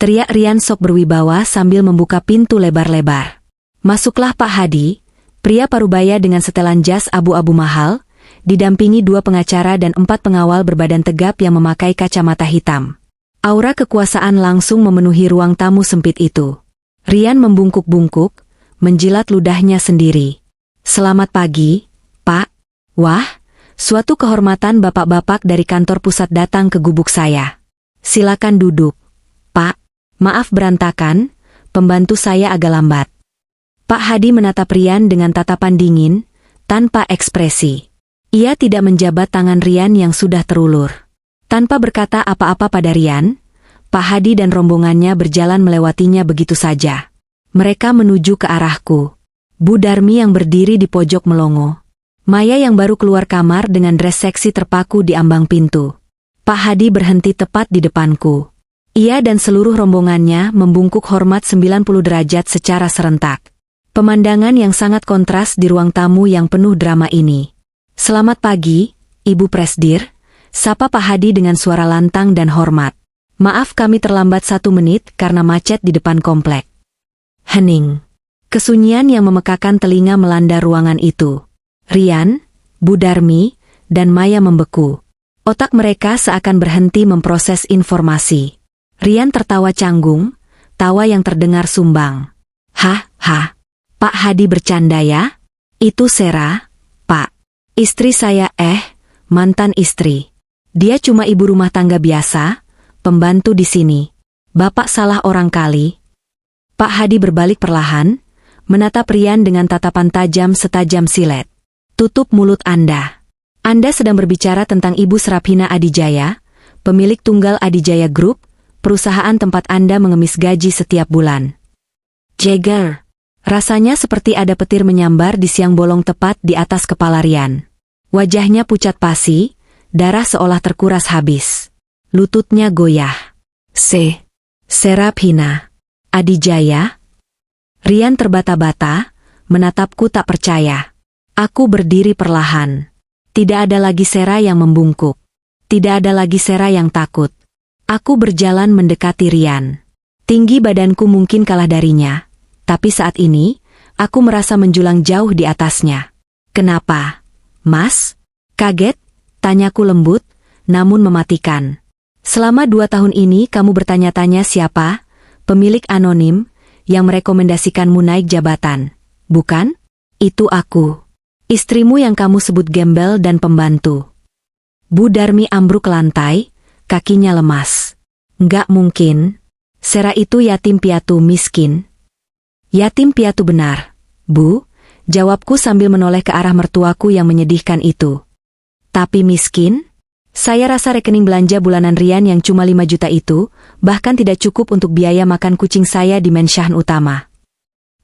teriak Rian sok berwibawa sambil membuka pintu lebar-lebar. Masuklah Pak Hadi, pria parubaya dengan setelan jas abu-abu mahal, didampingi 2 pengacara dan 4 pengawal berbadan tegap yang memakai kacamata hitam. Aura kekuasaan langsung memenuhi ruang tamu sempit itu. Rian membungkuk-bungkuk, menjilat ludahnya sendiri. Selamat pagi, Pak. Wah, suatu kehormatan bapak-bapak dari kantor pusat datang ke gubuk saya. Silakan duduk. Pak, maaf berantakan, pembantu saya agak lambat. Pak Hadi menatap Rian dengan tatapan dingin, tanpa ekspresi. Ia tidak menjabat tangan Rian yang sudah terulur. Tanpa berkata apa-apa pada Rian, Pak Hadi dan rombongannya berjalan melewatinya begitu saja. Mereka menuju ke arahku. Bu Darmi yang berdiri di pojok melongo. Maya yang baru keluar kamar dengan dress seksi terpaku di ambang pintu. Pak Hadi berhenti tepat di depanku. Ia dan seluruh rombongannya membungkuk hormat 90 derajat secara serentak. Pemandangan yang sangat kontras di ruang tamu yang penuh drama ini. Selamat pagi, Ibu Presdir, sapa Pak Hadi dengan suara lantang dan hormat. Maaf kami terlambat 1 menit karena macet di depan komplek. Hening. Kesunyian yang memekakan telinga melanda ruangan itu. Rian, Bu Darmi, dan Maya membeku. Otak mereka seakan berhenti memproses informasi. Rian tertawa canggung, tawa yang terdengar sumbang. Hah, Pak Hadi bercanda ya? Itu Sera, Pak. Istri saya mantan istri. Dia cuma ibu rumah tangga biasa, pembantu di sini. Bapak salah orang kali. Pak Hadi berbalik perlahan, menatap Rian dengan tatapan tajam setajam silet. Tutup mulut Anda. Anda sedang berbicara tentang Ibu Seraphina Adijaya, pemilik tunggal Adijaya Group, perusahaan tempat Anda mengemis gaji setiap bulan. Jagger. Rasanya seperti ada petir menyambar di siang bolong tepat di atas kepala Rian. Wajahnya pucat pasi, darah seolah terkuras habis. Lututnya goyah. Seraphina Adijaya? Rian terbata-bata, menatapku tak percaya. Aku berdiri perlahan. Tidak ada lagi Sera yang membungkuk. Tidak ada lagi Sera yang takut. Aku berjalan mendekati Rian. Tinggi badanku mungkin kalah darinya. Tapi saat ini, aku merasa menjulang jauh di atasnya. Kenapa? Mas? Kaget? Tanyaku lembut, namun mematikan. Selama 2 tahun ini kamu bertanya-tanya siapa? Pemilik anonim, yang merekomendasikanmu naik jabatan. Bukan? Itu aku. Istrimu yang kamu sebut gembel dan pembantu. Bu Darmi ambruk ke lantai, kakinya lemas. Nggak mungkin. Sera itu yatim piatu miskin. Yatim piatu benar, Bu, jawabku sambil menoleh ke arah mertuaku yang menyedihkan itu. Tapi miskin? Saya rasa rekening belanja bulanan Rian yang cuma 5 juta itu, bahkan tidak cukup untuk biaya makan kucing saya di mensyahan utama.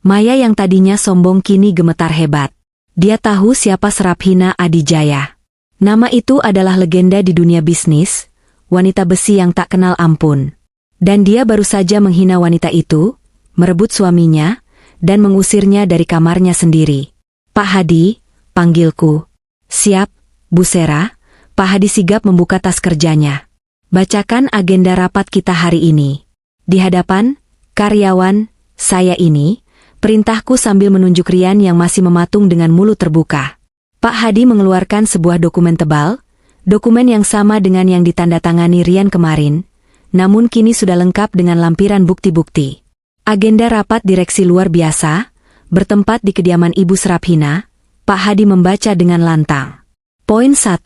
Maya yang tadinya sombong kini gemetar hebat. Dia tahu siapa Seraphina Adijaya. Nama itu adalah legenda di dunia bisnis, wanita besi yang tak kenal ampun. Dan dia baru saja menghina wanita itu, merebut suaminya, dan mengusirnya dari kamarnya sendiri. Pak Hadi, panggilku. Siap, Bu Sera. Pak Hadi sigap membuka tas kerjanya. Bacakan agenda rapat kita hari ini. Di hadapan karyawan saya ini, perintahku sambil menunjuk Rian yang masih mematung dengan mulut terbuka. Pak Hadi mengeluarkan sebuah dokumen tebal, dokumen yang sama dengan yang ditandatangani Rian kemarin, namun kini sudah lengkap dengan lampiran bukti-bukti. Agenda rapat direksi luar biasa, Bertempat di kediaman Ibu Seraphina, Pak Hadi membaca dengan lantang. Poin 1.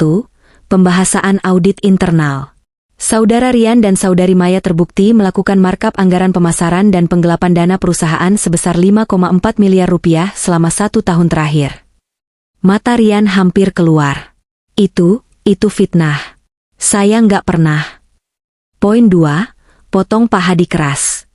Pembahasan audit internal. Saudara Rian dan Saudari Maya terbukti melakukan markup anggaran pemasaran dan penggelapan dana perusahaan sebesar 5,4 miliar rupiah selama 1 tahun terakhir. Mata Rian hampir keluar. Itu fitnah. Saya nggak pernah. Poin 2. Potong Pak Hadi keras.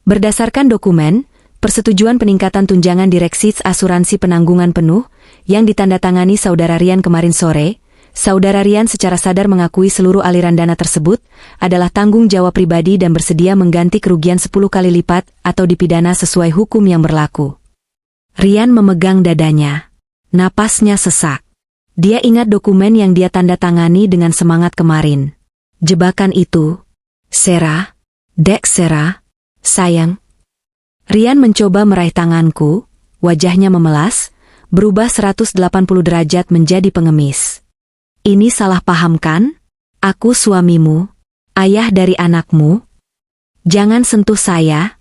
Berdasarkan dokumen, persetujuan peningkatan tunjangan direksi asuransi penanggungan penuh yang ditandatangani Saudara Rian kemarin sore, Saudara Rian secara sadar mengakui seluruh aliran dana tersebut adalah tanggung jawab pribadi dan bersedia mengganti kerugian 10 kali lipat atau dipidana sesuai hukum yang berlaku. Rian memegang dadanya. Napasnya sesak. Dia ingat dokumen yang dia tandatangani dengan semangat kemarin. Jebakan itu. Sera, Dek Sera, sayang. Rian mencoba meraih tanganku, wajahnya memelas, berubah 180 derajat menjadi pengemis. Ini salah paham kan? Aku suamimu, ayah dari anakmu. Jangan sentuh saya,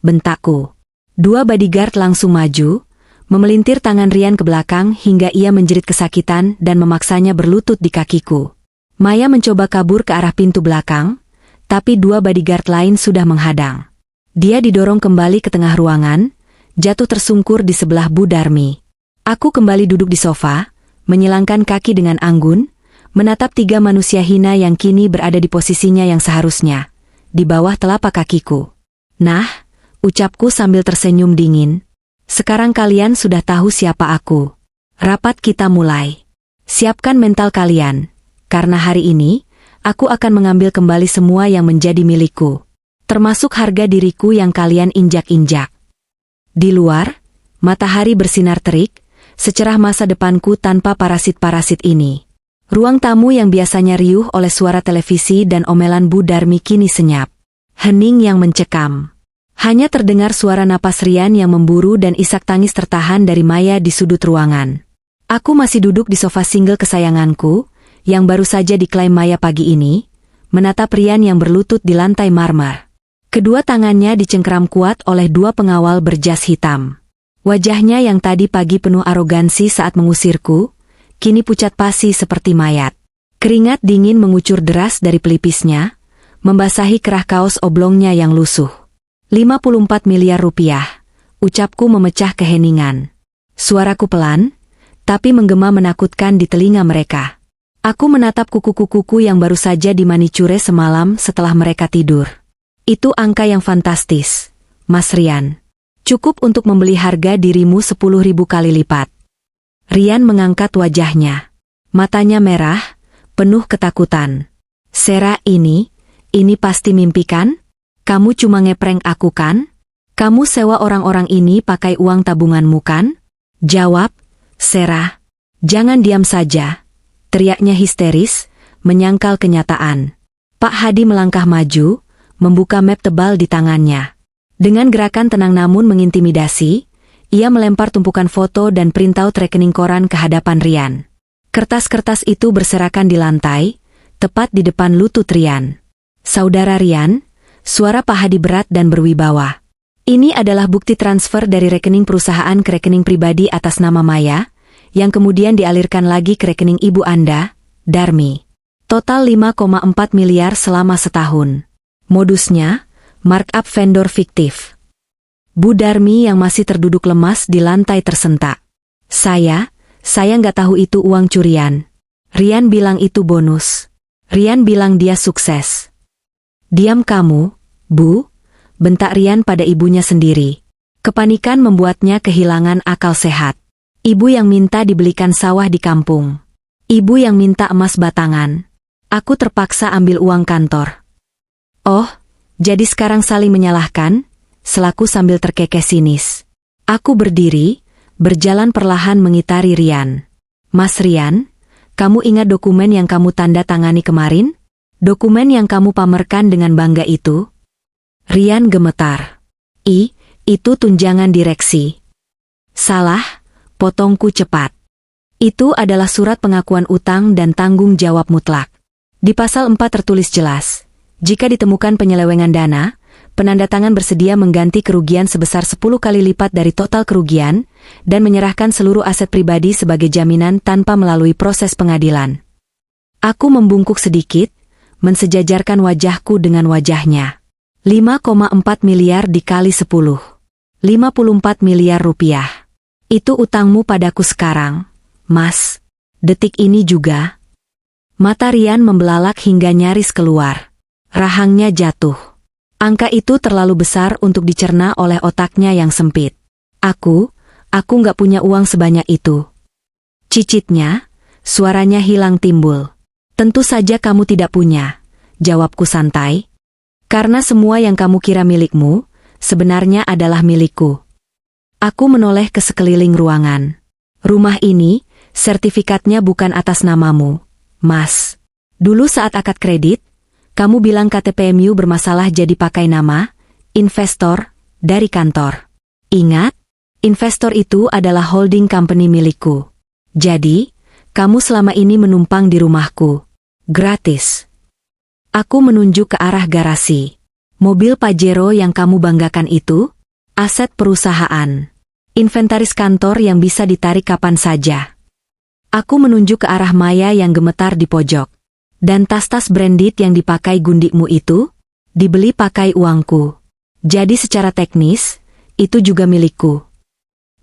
bentakku. 2 bodyguard langsung maju, memelintir tangan Rian ke belakang hingga ia menjerit kesakitan dan memaksanya berlutut di kakiku. Maya mencoba kabur ke arah pintu belakang, tapi 2 bodyguard lain sudah menghadang. Dia didorong kembali ke tengah ruangan, jatuh tersungkur di sebelah Bu Darmi. Aku kembali duduk di sofa, menyilangkan kaki dengan anggun, menatap 3 manusia hina yang kini berada di posisinya yang seharusnya, di bawah telapak kakiku. Nah, ucapku sambil tersenyum dingin. Sekarang kalian sudah tahu siapa aku. Rapat kita mulai. Siapkan mental kalian, karena hari ini, aku akan mengambil kembali semua yang menjadi milikku. Termasuk harga diriku yang kalian injak-injak. Di luar, matahari bersinar terik, secerah masa depanku tanpa parasit-parasit ini. Ruang tamu yang biasanya riuh oleh suara televisi dan omelan Bu Darmi kini senyap. Hening yang mencekam. Hanya terdengar suara napas Rian yang memburu dan isak tangis tertahan dari Maya di sudut ruangan. Aku masih duduk di sofa single kesayanganku, yang baru saja diklaim Maya pagi ini, menatap Rian yang berlutut di lantai marmer. Kedua tangannya dicengkeram kuat oleh 2 pengawal berjas hitam. Wajahnya yang tadi pagi penuh arogansi saat mengusirku, kini pucat pasi seperti mayat. Keringat dingin mengucur deras dari pelipisnya, membasahi kerah kaos oblongnya yang lusuh. 54 miliar rupiah, ucapku memecah keheningan. Suaraku pelan, tapi menggema menakutkan di telinga mereka. Aku menatap kuku-kukuku yang baru saja dimanicure semalam setelah mereka tidur. Itu angka yang fantastis, Mas Rian. Cukup untuk membeli harga dirimu 10.000 kali lipat. Rian mengangkat wajahnya. Matanya merah, penuh ketakutan. Sera, ini pasti mimpi kan? Kamu cuma ngeprank aku kan? Kamu sewa orang-orang ini pakai uang tabunganmu kan? Jawab, Sera. Jangan diam saja. Teriaknya histeris, menyangkal kenyataan. Pak Hadi melangkah maju, membuka map tebal di tangannya. Dengan gerakan tenang namun mengintimidasi, ia melempar tumpukan foto dan printout rekening koran ke hadapan Rian. Kertas-kertas itu berserakan di lantai, tepat di depan lutut Rian. Saudara Rian, suara Pak Hadi berat dan berwibawa. Ini adalah bukti transfer dari rekening perusahaan ke rekening pribadi atas nama Maya, yang kemudian dialirkan lagi ke rekening ibu Anda, Darmi. Total 5,4 miliar selama setahun. Modusnya, markup vendor fiktif. Bu Darmi yang masih terduduk lemas di lantai tersentak. Saya nggak tahu itu uang curian. Rian bilang itu bonus. Rian bilang dia sukses. Diam kamu, Bu, bentak Rian pada ibunya sendiri. Kepanikan membuatnya kehilangan akal sehat. Ibu yang minta dibelikan sawah di kampung. Ibu yang minta emas batangan. Aku terpaksa ambil uang kantor. Oh, jadi sekarang saling menyalahkan, selaku sambil terkekeh sinis. Aku berdiri, berjalan perlahan mengitari Rian. Mas Rian, kamu ingat dokumen yang kamu tanda tangani kemarin? Dokumen yang kamu pamerkan dengan bangga itu? Rian gemetar. Itu tunjangan direksi. Salah, potongku cepat. Itu adalah surat pengakuan utang dan tanggung jawab mutlak. Di pasal 4 tertulis jelas. Jika ditemukan penyelewengan dana, penandatangan bersedia mengganti kerugian sebesar 10 kali lipat dari total kerugian, dan menyerahkan seluruh aset pribadi sebagai jaminan tanpa melalui proses pengadilan. Aku membungkuk sedikit, mensejajarkan wajahku dengan wajahnya. 5,4 miliar dikali 10. 54 miliar rupiah. Itu utangmu padaku sekarang, Mas. Detik ini juga. Mata Rian membelalak hingga nyaris keluar. Rahangnya jatuh. Angka itu terlalu besar untuk dicerna oleh otaknya yang sempit. Aku nggak punya uang sebanyak itu. Cicitnya, suaranya hilang timbul. Tentu saja kamu tidak punya, jawabku santai. Karena semua yang kamu kira milikmu, sebenarnya adalah milikku. Aku menoleh ke sekeliling ruangan. Rumah ini, sertifikatnya bukan atas namamu, Mas. Dulu saat akad kredit, kamu bilang KTP-mu bermasalah jadi pakai nama investor dari kantor. Ingat, investor itu adalah holding company milikku. Jadi, kamu selama ini menumpang di rumahku. Gratis. Aku menunjuk ke arah garasi. Mobil Pajero yang kamu banggakan itu, aset perusahaan. Inventaris kantor yang bisa ditarik kapan saja. Aku menunjuk ke arah Maya yang gemetar di pojok. Dan tas-tas branded yang dipakai gundikmu itu, dibeli pakai uangku. Jadi secara teknis, itu juga milikku.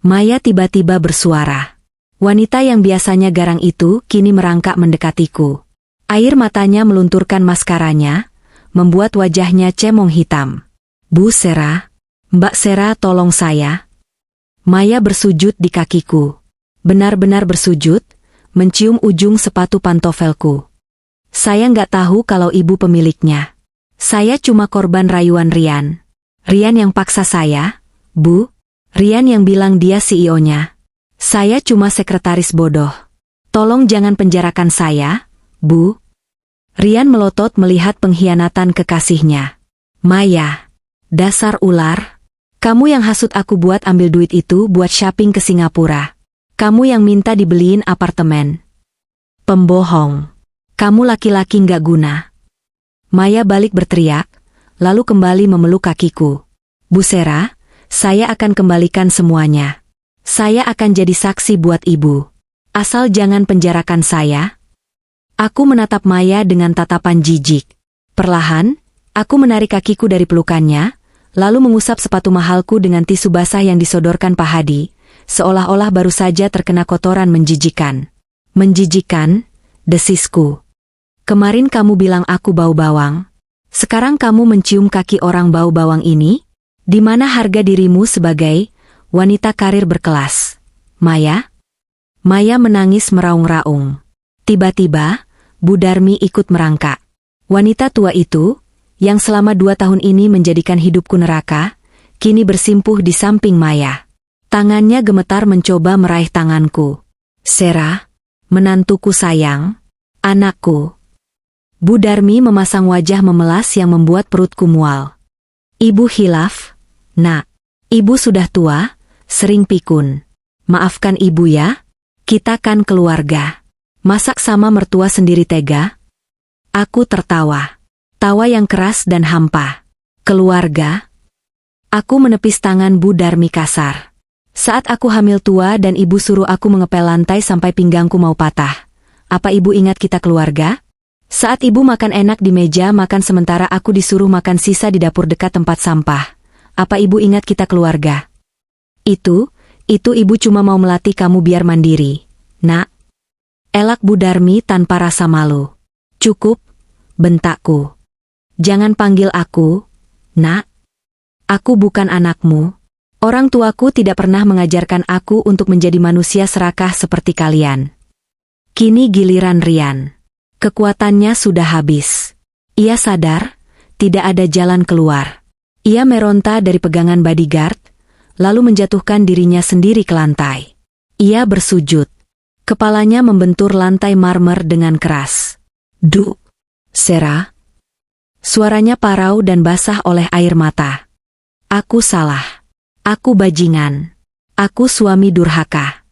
Maya tiba-tiba bersuara. Wanita yang biasanya garang itu kini merangkak mendekatiku. Air matanya melunturkan maskaranya, membuat wajahnya cemong hitam. Bu Sera, Mbak Sera tolong saya. Maya bersujud di kakiku. Benar-benar bersujud, mencium ujung sepatu pantofelku. Saya nggak tahu kalau ibu pemiliknya. Saya cuma korban rayuan Rian. Rian yang paksa saya, Bu. Rian yang bilang dia CEO-nya. Saya cuma sekretaris bodoh. Tolong jangan penjarakan saya, Bu. Rian melotot melihat pengkhianatan kekasihnya. Maya, dasar ular. Kamu yang hasut aku buat ambil duit itu buat shopping ke Singapura. Kamu yang minta dibeliin apartemen. Pembohong. Kamu laki-laki nggak guna. Maya balik berteriak, lalu kembali memeluk kakiku. Bu Sera, saya akan kembalikan semuanya. Saya akan jadi saksi buat ibu. Asal jangan penjarakan saya. Aku menatap Maya dengan tatapan jijik. Perlahan, aku menarik kakiku dari pelukannya, lalu mengusap sepatu mahalku dengan tisu basah yang disodorkan Pak Hadi, seolah-olah baru saja terkena kotoran menjijikan. Menjijikan, desisku. Kemarin kamu bilang aku bau bawang. Sekarang kamu mencium kaki orang bau bawang ini? Di mana harga dirimu sebagai wanita karir berkelas? Maya? Maya menangis meraung-raung. Tiba-tiba, Bu Darmi ikut merangkak. Wanita tua itu, yang selama 2 tahun ini menjadikan hidupku neraka, kini bersimpuh di samping Maya. Tangannya gemetar mencoba meraih tanganku. Sera, menantuku sayang, anakku. Bu Darmi memasang wajah memelas yang membuat perutku mual. Ibu hilaf, nak. Ibu sudah tua, sering pikun. Maafkan ibu ya, kita kan keluarga. Masak sama mertua sendiri tega? Aku tertawa. Tawa yang keras dan hampa. Keluarga? Aku menepis tangan Bu Darmi kasar. Saat aku hamil tua dan ibu suruh aku mengepel lantai sampai pinggangku mau patah. Apa ibu ingat kita keluarga? Saat ibu makan enak di meja makan sementara aku disuruh makan sisa di dapur dekat tempat sampah. Apa ibu ingat kita keluarga? Itu ibu cuma mau melatih kamu biar mandiri, nak. Elak Bu Darmi tanpa rasa malu. Cukup, bentakku. Jangan panggil aku, nak. Aku bukan anakmu. Orang tuaku tidak pernah mengajarkan aku untuk menjadi manusia serakah seperti kalian. Kini giliran Rian. Kekuatannya sudah habis. Ia sadar, tidak ada jalan keluar. Ia meronta dari pegangan bodyguard, lalu menjatuhkan dirinya sendiri ke lantai. Ia bersujud. Kepalanya membentur lantai marmer dengan keras. Du, Sera. Suaranya parau dan basah oleh air mata. Aku salah. Aku bajingan. Aku suami durhaka.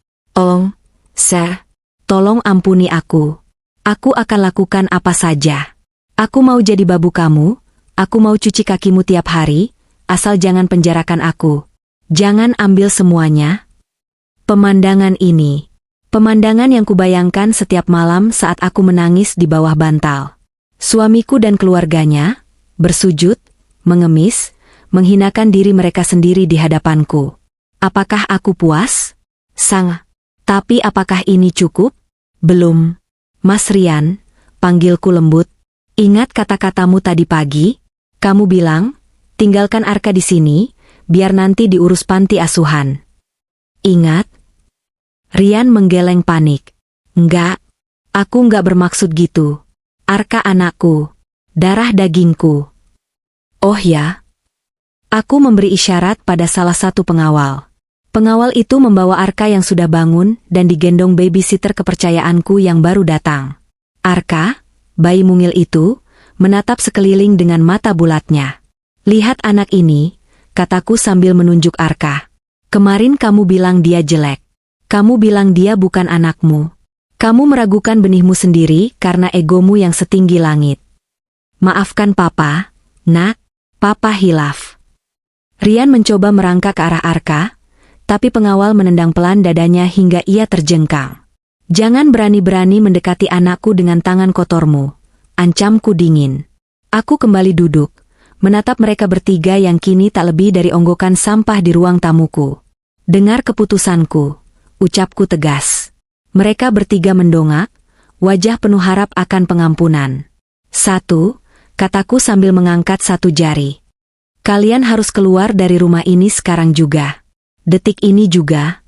Sir, tolong ampuni aku. Aku akan lakukan apa saja. Aku mau jadi babu kamu, Aku mau cuci kakimu tiap hari, asal jangan penjarakan aku. Jangan ambil semuanya. Pemandangan ini. Pemandangan yang kubayangkan setiap malam saat aku menangis di bawah bantal. Suamiku dan keluarganya, bersujud, mengemis, menghinakan diri mereka sendiri di hadapanku. Apakah aku puas? Tapi apakah ini cukup? Belum. Mas Rian, panggilku lembut. Ingat kata-katamu tadi pagi? Kamu bilang, tinggalkan Arka di sini, biar nanti diurus panti asuhan. Ingat? Rian menggeleng panik. Enggak. Aku enggak bermaksud gitu. Arka anakku. Darah dagingku. Oh ya? Aku memberi isyarat pada salah satu pengawal. Pengawal itu membawa Arka yang sudah bangun dan digendong babysitter kepercayaanku yang baru datang. Arka, bayi mungil itu, menatap sekeliling dengan mata bulatnya. Lihat anak ini, kataku sambil menunjuk Arka. Kemarin kamu bilang dia jelek. Kamu bilang dia bukan anakmu. Kamu meragukan benihmu sendiri karena egomu yang setinggi langit. Maafkan papa, nak, papa hilaf. Rian mencoba merangkak ke arah Arka, tapi pengawal menendang pelan dadanya hingga ia terjengkang. Jangan berani-berani mendekati anakku dengan tangan kotormu, ancamku dingin. Aku kembali duduk, menatap mereka bertiga yang kini tak lebih dari onggokan sampah di ruang tamuku. Dengar keputusanku. Ucapku tegas. Mereka bertiga mendongak, wajah penuh harap akan pengampunan. 1, kataku sambil mengangkat satu jari. Kalian harus keluar dari rumah ini sekarang juga. Detik ini juga.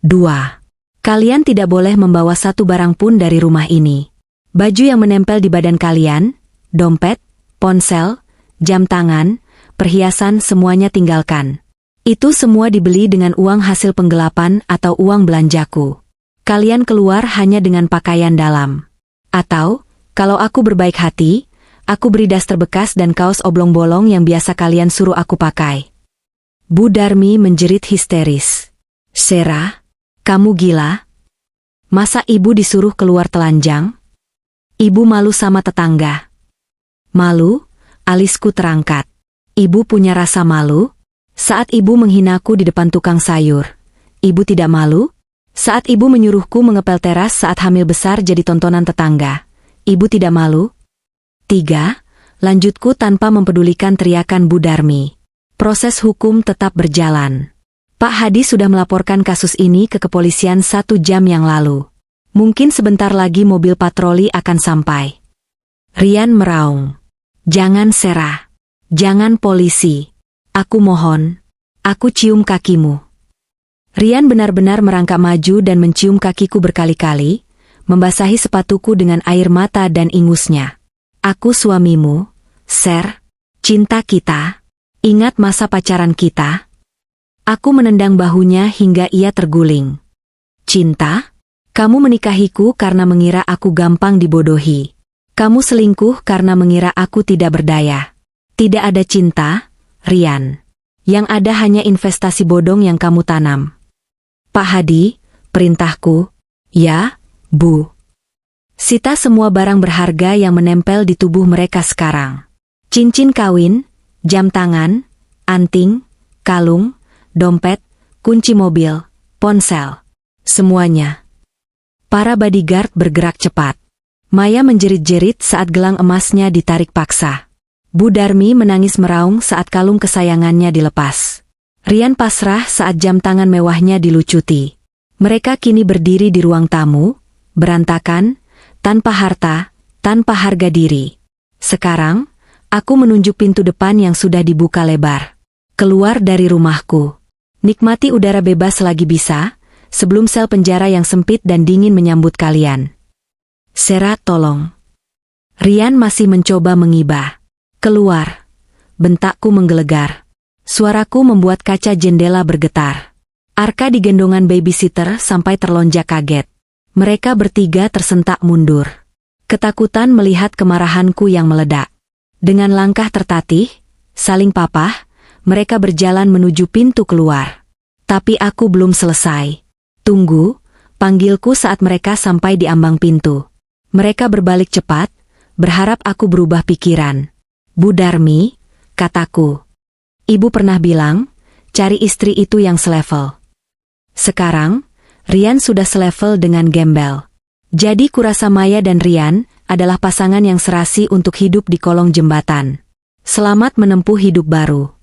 2, kalian tidak boleh membawa satu barang pun dari rumah ini. Baju yang menempel di badan kalian, dompet, ponsel, jam tangan, perhiasan semuanya tinggalkan. Itu semua dibeli dengan uang hasil penggelapan atau uang belanjaku. Kalian keluar hanya dengan pakaian dalam. Atau, kalau aku berbaik hati, aku beri daster bekas dan kaos oblong-bolong yang biasa kalian suruh aku pakai. Bu Darmi menjerit histeris. Sera, kamu gila? Masa ibu disuruh keluar telanjang? Ibu malu sama tetangga. Malu? Alisku terangkat. Ibu punya rasa malu? Saat ibu menghinaku di depan tukang sayur, ibu tidak malu? Saat ibu menyuruhku mengepel teras saat hamil besar jadi tontonan tetangga, ibu tidak malu? 3, lanjutku tanpa mempedulikan teriakan Bu Darmi. Proses hukum tetap berjalan. Pak Hadi sudah melaporkan kasus ini ke kepolisian 1 jam yang lalu. Mungkin sebentar lagi mobil patroli akan sampai. Rian meraung. Jangan Sera. Jangan polisi. Aku mohon, aku cium kakimu. Rian benar-benar merangkak maju dan mencium kakiku berkali-kali, membasahi sepatuku dengan air mata dan ingusnya. Aku suamimu, Ser. Cinta kita. Ingat masa pacaran kita? Aku menendang bahunya hingga ia terguling. Cinta? Kamu menikahiku karena mengira aku gampang dibodohi. Kamu selingkuh karena mengira aku tidak berdaya. Tidak ada cinta, Rian. Yang ada hanya investasi bodong yang kamu tanam. Pak Hadi, perintahku. Ya, Bu. Sita semua barang berharga yang menempel di tubuh mereka sekarang. Cincin kawin, jam tangan, anting, kalung, dompet, kunci mobil, ponsel. Semuanya. Para bodyguard bergerak cepat. Maya menjerit-jerit saat gelang emasnya ditarik paksa. Bu Darmi menangis meraung saat kalung kesayangannya dilepas. Rian pasrah saat jam tangan mewahnya dilucuti. Mereka kini berdiri di ruang tamu, berantakan, tanpa harta, tanpa harga diri. Sekarang, aku menunjuk pintu depan yang sudah dibuka lebar. Keluar dari rumahku. Nikmati udara bebas selagi bisa, sebelum sel penjara yang sempit dan dingin menyambut kalian. Sera, tolong. Rian masih mencoba mengibah. Keluar. Bentakku menggelegar. Suaraku membuat kaca jendela bergetar. Arka digendongan babysitter sampai terlonjak kaget. Mereka bertiga tersentak mundur. Ketakutan melihat kemarahanku yang meledak. Dengan langkah tertatih, saling papah, mereka berjalan menuju pintu keluar. Tapi aku belum selesai. Tunggu, panggilku saat mereka sampai di ambang pintu. Mereka berbalik cepat, berharap aku berubah pikiran. Bu Darmi, kataku. Ibu pernah bilang, cari istri itu yang selevel. Sekarang, Rian sudah selevel dengan Gembel. Jadi kurasa Maya dan Rian adalah pasangan yang serasi untuk hidup di kolong jembatan. Selamat menempuh hidup baru.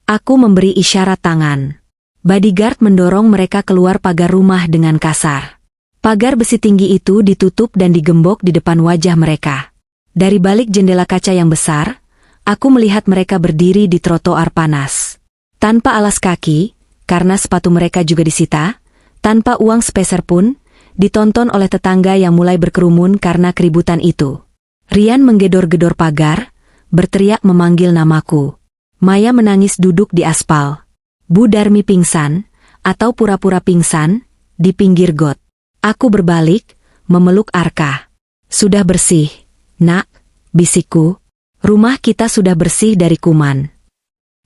Aku memberi isyarat tangan. Bodyguard mendorong mereka keluar pagar rumah dengan kasar. Pagar besi tinggi itu ditutup dan digembok di depan wajah mereka. Dari balik jendela kaca yang besar, aku melihat mereka berdiri di trotoar panas. Tanpa alas kaki, karena sepatu mereka juga disita, tanpa uang sepeser pun, ditonton oleh tetangga yang mulai berkerumun karena keributan itu. Rian menggedor-gedor pagar, berteriak memanggil namaku. Maya menangis duduk di aspal. Bu Darmi pingsan, atau pura-pura pingsan, di pinggir got. Aku berbalik, memeluk Arka. Sudah bersih, nak, bisikku. Rumah kita sudah bersih dari kuman.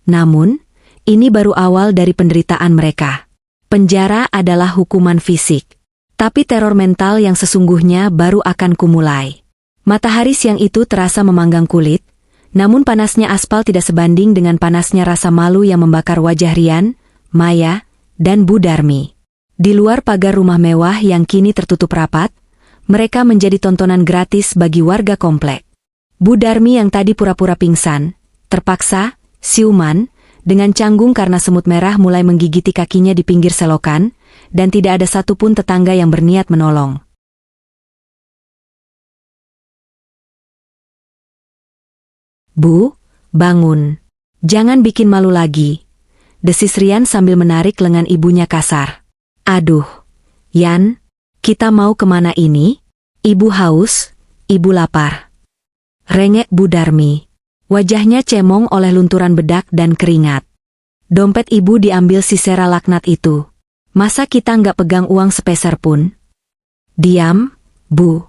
Namun, ini baru awal dari penderitaan mereka. Penjara adalah hukuman fisik. Tapi teror mental yang sesungguhnya baru akan kumulai. Matahari siang itu terasa memanggang kulit, namun panasnya aspal tidak sebanding dengan panasnya rasa malu yang membakar wajah Rian, Maya, dan Bu Darmi. Di luar pagar rumah mewah yang kini tertutup rapat, mereka menjadi tontonan gratis bagi warga komplek. Bu Darmi yang tadi pura-pura pingsan, terpaksa, siuman, dengan canggung karena semut merah mulai menggigiti kakinya di pinggir selokan, dan tidak ada satupun tetangga yang berniat menolong. Bu, bangun. Jangan bikin malu lagi. Desis Rian sambil menarik lengan ibunya kasar. Aduh, Yan, kita mau kemana ini? Ibu haus, ibu lapar. Rengek Bu Darmi. Wajahnya cemong oleh lunturan bedak dan keringat. Dompet ibu diambil si Sera laknat itu. Masa kita nggak pegang uang sepeser pun? Diam, Bu.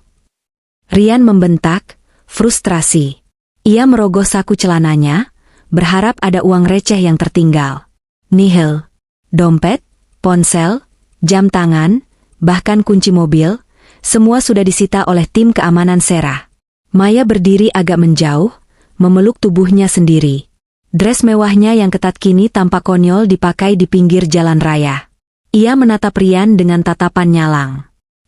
Rian membentak, frustrasi. Ia merogoh saku celananya, berharap ada uang receh yang tertinggal. Nihil. Dompet, ponsel, jam tangan, bahkan kunci mobil, semua sudah disita oleh tim keamanan Sera. Maya berdiri agak menjauh, memeluk tubuhnya sendiri. Dres mewahnya yang ketat kini tampak konyol dipakai di pinggir jalan raya. Ia menatap Rian dengan tatapan nyalang.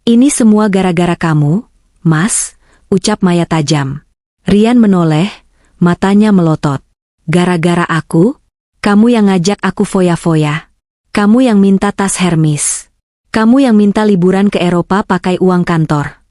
Ini semua gara-gara kamu, Mas, ucap Maya tajam. Rian menoleh, matanya melotot. Gara-gara aku? Kamu yang ngajak aku foya-foya. Kamu yang minta tas Hermes. Kamu yang minta liburan ke Eropa pakai uang kantor.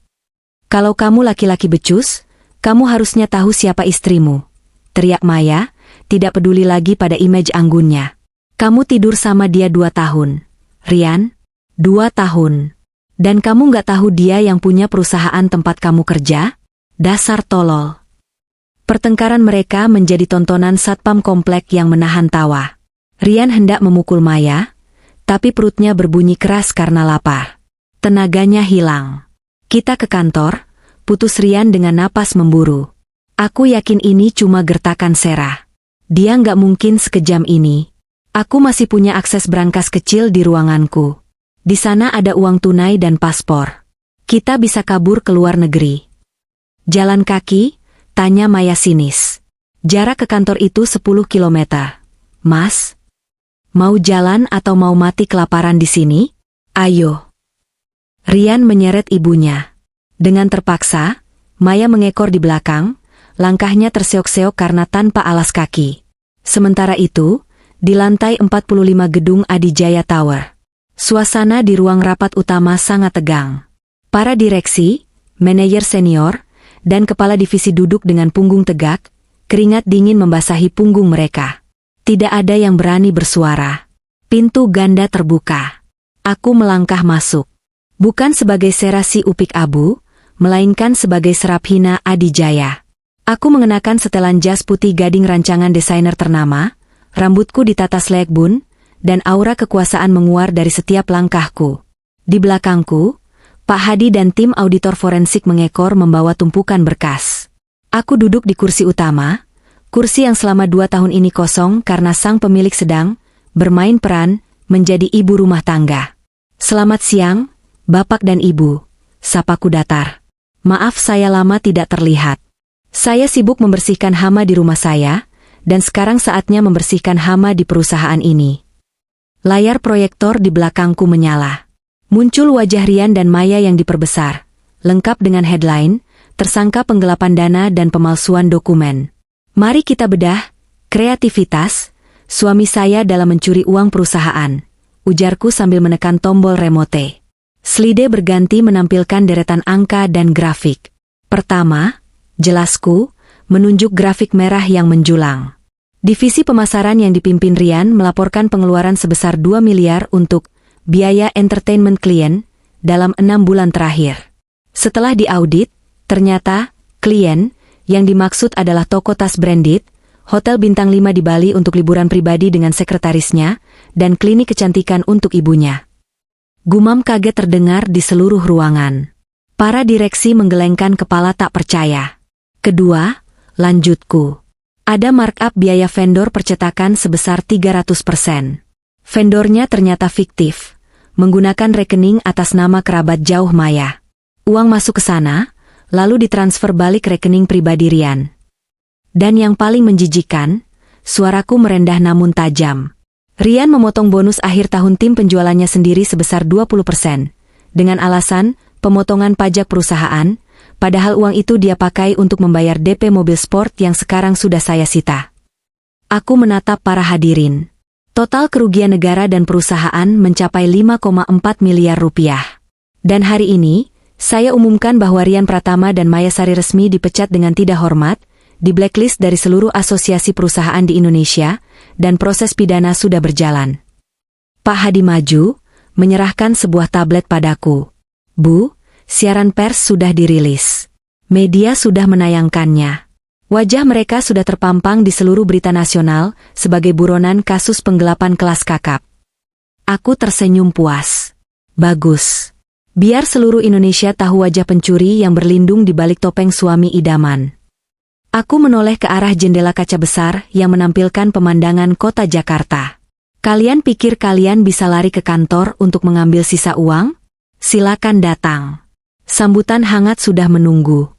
Kalau kamu laki-laki becus, kamu harusnya tahu siapa istrimu. Teriak Maya, tidak peduli lagi pada image anggunnya. Kamu tidur sama dia 2 tahun. Rian, 2 tahun. Dan kamu nggak tahu dia yang punya perusahaan tempat kamu kerja? Dasar tolol. Pertengkaran mereka menjadi tontonan satpam komplek yang menahan tawa. Rian hendak memukul Maya, tapi perutnya berbunyi keras karena lapar. Tenaganya hilang. Kita ke kantor, putus Rian dengan napas memburu. Aku yakin ini cuma gertakan Sera. Dia nggak mungkin sekejam ini. Aku masih punya akses brankas kecil di ruanganku. Di sana ada uang tunai dan paspor. Kita bisa kabur ke luar negeri. Jalan kaki? Tanya Maya sinis. Jarak ke kantor itu 10 kilometer. Mas, mau jalan atau mau mati kelaparan di sini? Ayo. Rian menyeret ibunya. Dengan terpaksa, Maya mengekor di belakang, langkahnya terseok-seok karena tanpa alas kaki. Sementara itu, di lantai 45 gedung Adijaya Tower. Suasana di ruang rapat utama sangat tegang. Para direksi, manajer senior, dan kepala divisi duduk dengan punggung tegak, keringat dingin membasahi punggung mereka. Tidak ada yang berani bersuara. Pintu ganda terbuka. Aku melangkah masuk. Bukan sebagai Sera si Upik Abu, melainkan sebagai Seraphina Adijaya. Aku mengenakan setelan jas putih gading rancangan desainer ternama, rambutku ditata selek bun, dan aura kekuasaan menguar dari setiap langkahku. Di belakangku, Pak Hadi dan tim auditor forensik mengekor membawa tumpukan berkas. Aku duduk di kursi utama, kursi yang selama 2 tahun ini kosong karena sang pemilik sedang bermain peran menjadi ibu rumah tangga. Selamat siang, Bapak dan Ibu, sapaku datar. Maaf saya lama tidak terlihat. Saya sibuk membersihkan hama di rumah saya, dan sekarang saatnya membersihkan hama di perusahaan ini. Layar proyektor di belakangku menyala. Muncul wajah Rian dan Maya yang diperbesar, lengkap dengan headline, tersangka penggelapan dana dan pemalsuan dokumen. Mari kita bedah, kreativitas, suami saya dalam mencuri uang perusahaan, ujarku sambil menekan tombol remote. Slide berganti menampilkan deretan angka dan grafik. Pertama, jelasku, menunjuk grafik merah yang menjulang. Divisi pemasaran yang dipimpin Rian melaporkan pengeluaran sebesar 2 miliar untuk biaya entertainment klien dalam 6 bulan terakhir. Setelah diaudit, ternyata klien yang dimaksud adalah toko tas branded, hotel bintang 5 di Bali untuk liburan pribadi dengan sekretarisnya, dan klinik kecantikan untuk ibunya. Gumam kaget terdengar di seluruh ruangan. Para direksi menggelengkan kepala tak percaya. Kedua, lanjutku. Ada markup biaya vendor percetakan sebesar 300%. Vendornya ternyata fiktif, menggunakan rekening atas nama kerabat jauh Maya. Uang masuk ke sana, lalu ditransfer balik rekening pribadi Rian. Dan yang paling menjijikan, suaraku merendah namun tajam. Rian memotong bonus akhir tahun tim penjualannya sendiri sebesar 20%, dengan alasan pemotongan pajak perusahaan, padahal uang itu dia pakai untuk membayar DP mobil sport yang sekarang sudah saya sita. Aku menatap para hadirin. Total kerugian negara dan perusahaan mencapai 5,4 miliar rupiah. Dan hari ini, saya umumkan bahwa Rian Pratama dan Maya Sari resmi dipecat dengan tidak hormat, di blacklist dari seluruh asosiasi perusahaan di Indonesia, dan proses pidana sudah berjalan. Pak Hadi maju, menyerahkan sebuah tablet padaku. Bu, siaran pers sudah dirilis. Media sudah menayangkannya. Wajah mereka sudah terpampang di seluruh berita nasional sebagai buronan kasus penggelapan kelas kakap. Aku tersenyum puas. Bagus. Biar seluruh Indonesia tahu wajah pencuri yang berlindung di balik topeng suami idaman. Aku menoleh ke arah jendela kaca besar yang menampilkan pemandangan kota Jakarta. Kalian pikir kalian bisa lari ke kantor untuk mengambil sisa uang? Silakan datang. Sambutan hangat sudah menunggu.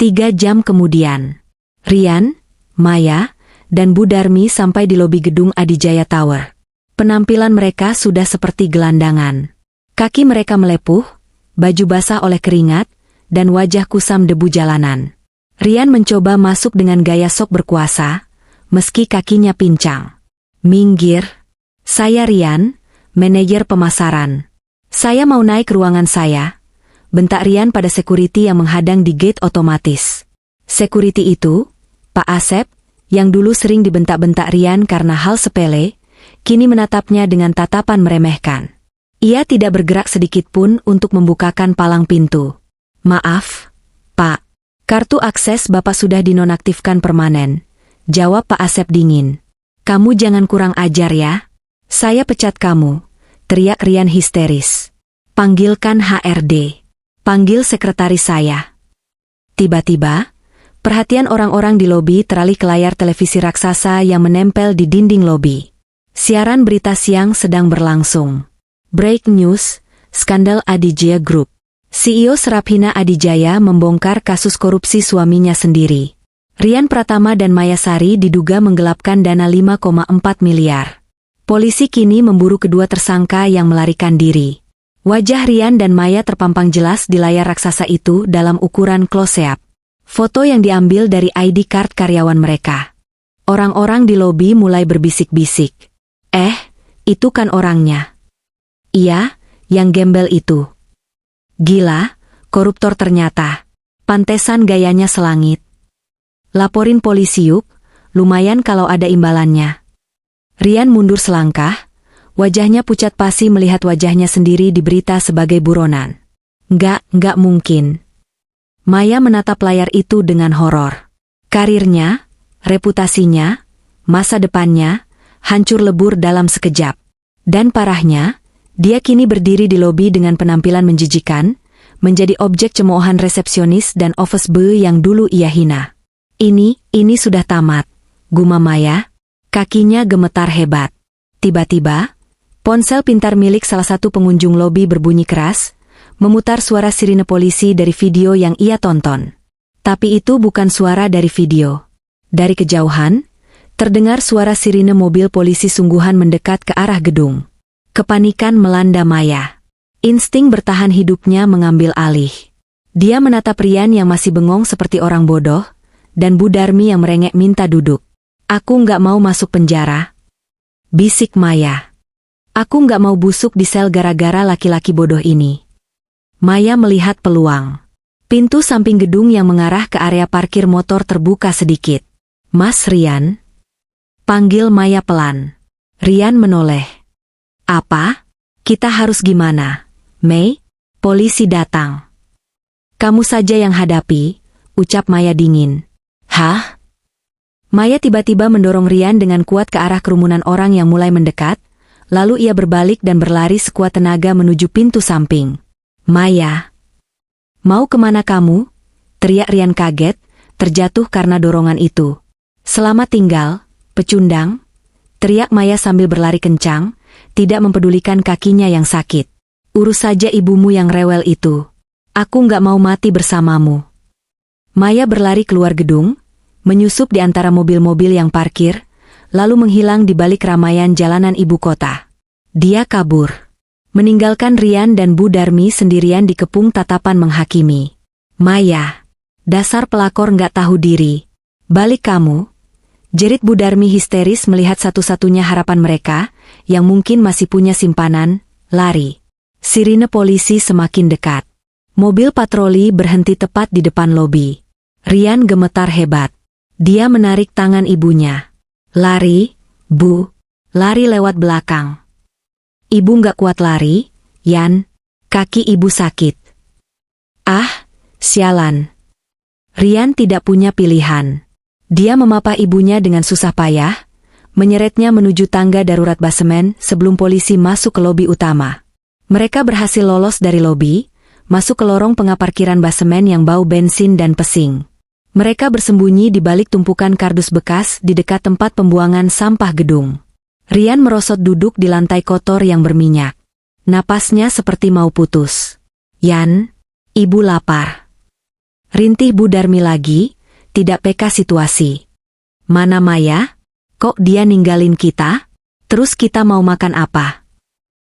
3 jam kemudian, Rian, Maya, dan Bu Darmi sampai di lobi gedung Adijaya Tower. Penampilan mereka sudah seperti gelandangan. Kaki mereka melepuh, baju basah oleh keringat, dan wajah kusam debu jalanan. Rian mencoba masuk dengan gaya sok berkuasa, meski kakinya pincang. Minggir. Saya Rian, manajer pemasaran. Saya mau naik ke ruangan saya. Bentak Rian pada security yang menghadang di gate otomatis. Security itu, Pak Asep, yang dulu sering dibentak-bentak Rian karena hal sepele, kini menatapnya dengan tatapan meremehkan. Ia tidak bergerak sedikit pun untuk membukakan palang pintu. Maaf, Pak. Kartu akses Bapak sudah dinonaktifkan permanen, jawab Pak Asep dingin. Kamu jangan kurang ajar ya. Saya pecat kamu, teriak Rian histeris. Panggilkan HRD. Panggil sekretaris saya. Tiba-tiba, perhatian orang-orang di lobi teralih ke layar televisi raksasa yang menempel di dinding lobi. Siaran berita siang sedang berlangsung. Break news, skandal Adijaya Group. CEO Seraphina Adijaya membongkar kasus korupsi suaminya sendiri. Rian Pratama dan Maya Sari diduga menggelapkan dana 5,4 miliar. Polisi kini memburu kedua tersangka yang melarikan diri. Wajah Rian dan Maya terpampang jelas di layar raksasa itu dalam ukuran close-up. Foto yang diambil dari ID card karyawan mereka. Orang-orang di lobi mulai berbisik-bisik. Itu kan orangnya. Iya, yang gembel itu. Gila, koruptor ternyata. Pantesan gayanya selangit. Laporin polisi yuk, lumayan kalau ada imbalannya. Rian mundur selangkah, wajahnya pucat pasi melihat wajahnya sendiri di berita sebagai buronan. Nggak mungkin. Maya menatap layar itu dengan horor. Karirnya, reputasinya, masa depannya, hancur lebur dalam sekejap. Dan parahnya, dia kini berdiri di lobi dengan penampilan menjijikan, menjadi objek cemoohan resepsionis dan office boy yang dulu ia hina. Ini sudah tamat, gumam Maya, kakinya gemetar hebat. Tiba-tiba, ponsel pintar milik salah satu pengunjung lobi berbunyi keras, memutar suara sirine polisi dari video yang ia tonton. Tapi itu bukan suara dari video. Dari kejauhan, terdengar suara sirine mobil polisi sungguhan mendekat ke arah gedung. Kepanikan melanda Maya. Insting bertahan hidupnya mengambil alih. Dia menatap Rian yang masih bengong seperti orang bodoh, dan Bu Darmi yang merengek minta duduk. Aku nggak mau masuk penjara, bisik Maya. Aku nggak mau busuk di sel gara-gara laki-laki bodoh ini. Maya melihat peluang. Pintu samping gedung yang mengarah ke area parkir motor terbuka sedikit. Mas Rian? Panggil Maya pelan. Rian menoleh. Apa? Kita harus gimana? Mei? Polisi datang. Kamu saja yang hadapi, ucap Maya dingin. Hah? Maya tiba-tiba mendorong Rian dengan kuat ke arah kerumunan orang yang mulai mendekat, lalu ia berbalik dan berlari sekuat tenaga menuju pintu samping. Maya. Mau kemana kamu? Teriak Rian kaget, terjatuh karena dorongan itu. Selamat tinggal, pecundang. Teriak Maya sambil berlari kencang, tidak mempedulikan kakinya yang sakit. Urus saja ibumu yang rewel itu. Aku nggak mau mati bersamamu. Maya berlari keluar gedung, menyusup di antara mobil-mobil yang parkir, lalu menghilang di balik keramaian jalanan ibu kota. Dia kabur, meninggalkan Rian dan Bu Darmi sendirian dikepung tatapan menghakimi. Maya, dasar pelakor nggak tahu diri. Balik kamu. Jerit Bu Darmi histeris melihat satu-satunya harapan mereka, yang mungkin masih punya simpanan, lari. Sirine polisi semakin dekat. Mobil patroli berhenti tepat di depan lobi. Rian gemetar hebat. Dia menarik tangan ibunya. Lari, Bu. Lari lewat belakang. Ibu nggak kuat lari, Yan. Kaki ibu sakit. Ah, sialan. Rian tidak punya pilihan. Dia memapah ibunya dengan susah payah, menyeretnya menuju tangga darurat basemen sebelum polisi masuk ke lobi utama. Mereka berhasil lolos dari lobi, masuk ke lorong pengaparkiran basemen yang bau bensin dan pesing. Mereka bersembunyi di balik tumpukan kardus bekas di dekat tempat pembuangan sampah gedung. Rian merosot duduk di lantai kotor yang berminyak. Napasnya seperti mau putus. Yan, ibu lapar. Rintih Bu Darmi lagi, tidak peka situasi. Mana Maya? Kok dia ninggalin kita? Terus kita mau makan apa?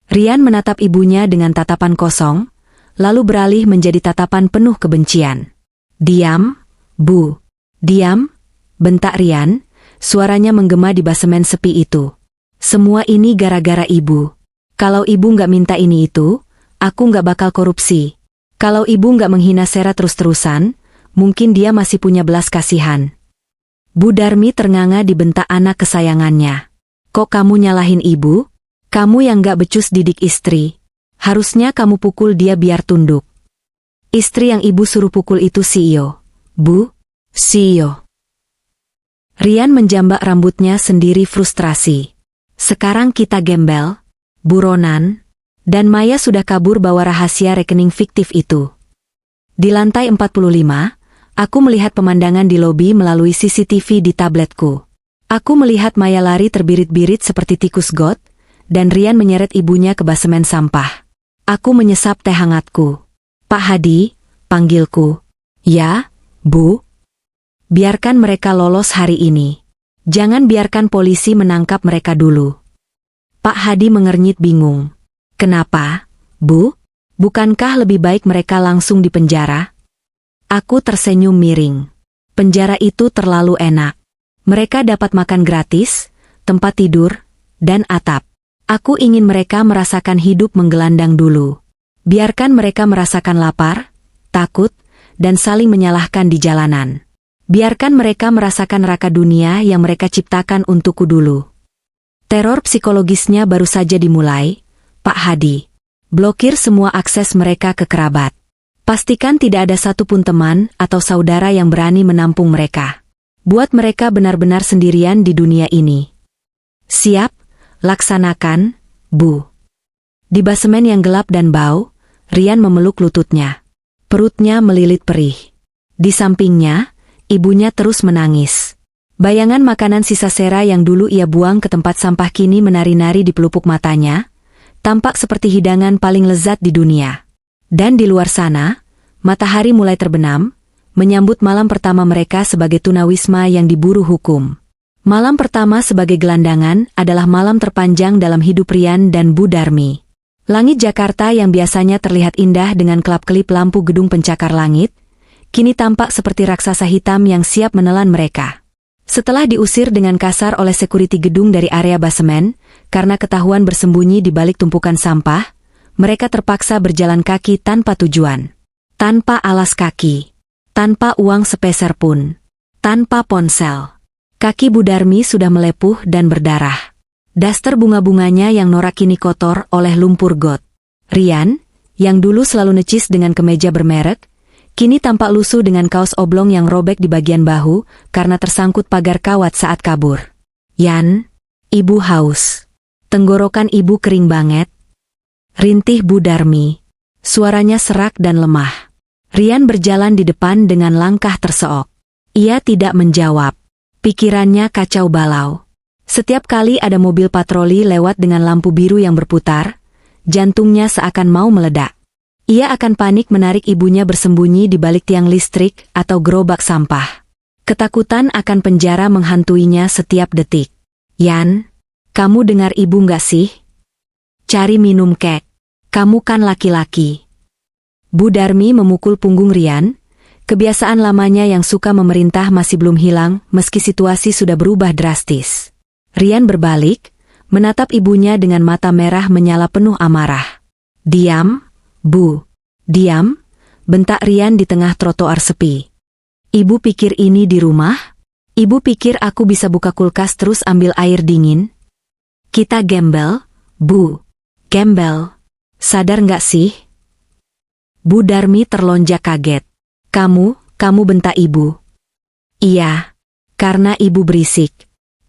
Rian menatap ibunya dengan tatapan kosong, lalu beralih menjadi tatapan penuh kebencian. Diam, Bu. Diam, bentak Rian, suaranya menggema di basemen sepi itu. Semua ini gara-gara ibu. Kalau ibu nggak minta ini itu, aku nggak bakal korupsi. Kalau ibu nggak menghina Sera terus-terusan, mungkin dia masih punya belas kasihan. Bu Darmi ternganga dibentak anak kesayangannya. Kok kamu nyalahin ibu? Kamu yang nggak becus didik istri. Harusnya kamu pukul dia biar tunduk. Istri yang ibu suruh pukul itu CEO. Bu, CEO. Rian menjambak rambutnya sendiri frustrasi. Sekarang kita gembel, buronan, dan Maya sudah kabur bawa rahasia rekening fiktif itu. Di lantai 45, aku melihat pemandangan di lobi melalui CCTV di tabletku. Aku melihat Maya lari terbirit-birit seperti tikus got, dan Rian menyeret ibunya ke basemen sampah. Aku menyesap teh hangatku. Pak Hadi, panggilku. Ya, Bu. Biarkan mereka lolos hari ini. Jangan biarkan polisi menangkap mereka dulu. Pak Hadi mengernyit bingung. Kenapa, Bu? Bukankah lebih baik mereka langsung dipenjara? Aku tersenyum miring. Penjara itu terlalu enak. Mereka dapat makan gratis, tempat tidur, dan atap. Aku ingin mereka merasakan hidup menggelandang dulu. Biarkan mereka merasakan lapar, takut, dan saling menyalahkan di jalanan. Biarkan mereka merasakan neraka dunia yang mereka ciptakan untukku dulu. Teror psikologisnya baru saja dimulai, Pak Hadi. Blokir semua akses mereka ke kerabat. Pastikan tidak ada satupun teman atau saudara yang berani menampung mereka. Buat mereka benar-benar sendirian di dunia ini. Siap, laksanakan, Bu. Di basemen yang gelap dan bau, Rian memeluk lututnya. Perutnya melilit perih. Di sampingnya, ibunya terus menangis. Bayangan makanan sisa Sera yang dulu ia buang ke tempat sampah kini menari-nari di pelupuk matanya, tampak seperti hidangan paling lezat di dunia. Dan di luar sana, matahari mulai terbenam, menyambut malam pertama mereka sebagai tunawisma yang diburu hukum. Malam pertama sebagai gelandangan adalah malam terpanjang dalam hidup Rian dan Bu Darmi. Langit Jakarta yang biasanya terlihat indah dengan kelap-kelip lampu gedung pencakar langit, kini tampak seperti raksasa hitam yang siap menelan mereka. Setelah diusir dengan kasar oleh sekuriti gedung dari area basemen, karena ketahuan bersembunyi di balik tumpukan sampah, mereka terpaksa berjalan kaki tanpa tujuan. Tanpa alas kaki. Tanpa uang sepeser pun. Tanpa ponsel. Kaki Bu Darmi sudah melepuh dan berdarah. Daster bunga-bunganya yang norak kini kotor oleh lumpur got. Rian, yang dulu selalu necis dengan kemeja bermerek, kini tampak lusuh dengan kaos oblong yang robek di bagian bahu karena tersangkut pagar kawat saat kabur. Yan, ibu haus. Tenggorokan ibu kering banget. Rintih Bu Darmi. Suaranya serak dan lemah. Rian berjalan di depan dengan langkah terseok. Ia tidak menjawab. Pikirannya kacau balau. Setiap kali ada mobil patroli lewat dengan lampu biru yang berputar, jantungnya seakan mau meledak. Ia akan panik menarik ibunya bersembunyi di balik tiang listrik atau gerobak sampah. Ketakutan akan penjara menghantuinya setiap detik. Yan, kamu dengar ibu nggak sih? Cari minum kek. Kamu kan laki-laki. Bu Darmi memukul punggung Rian. Kebiasaan lamanya yang suka memerintah masih belum hilang meski situasi sudah berubah drastis. Rian berbalik, menatap ibunya dengan mata merah menyala penuh amarah. Diam, Bu. Diam, bentak Rian di tengah trotoar sepi. Ibu pikir ini di rumah? Ibu pikir aku bisa buka kulkas terus ambil air dingin? Kita gembel, Bu. Gembel. Sadar nggak sih? Bu Darmi terlonjak kaget. Kamu bentak ibu. Iya, karena ibu berisik.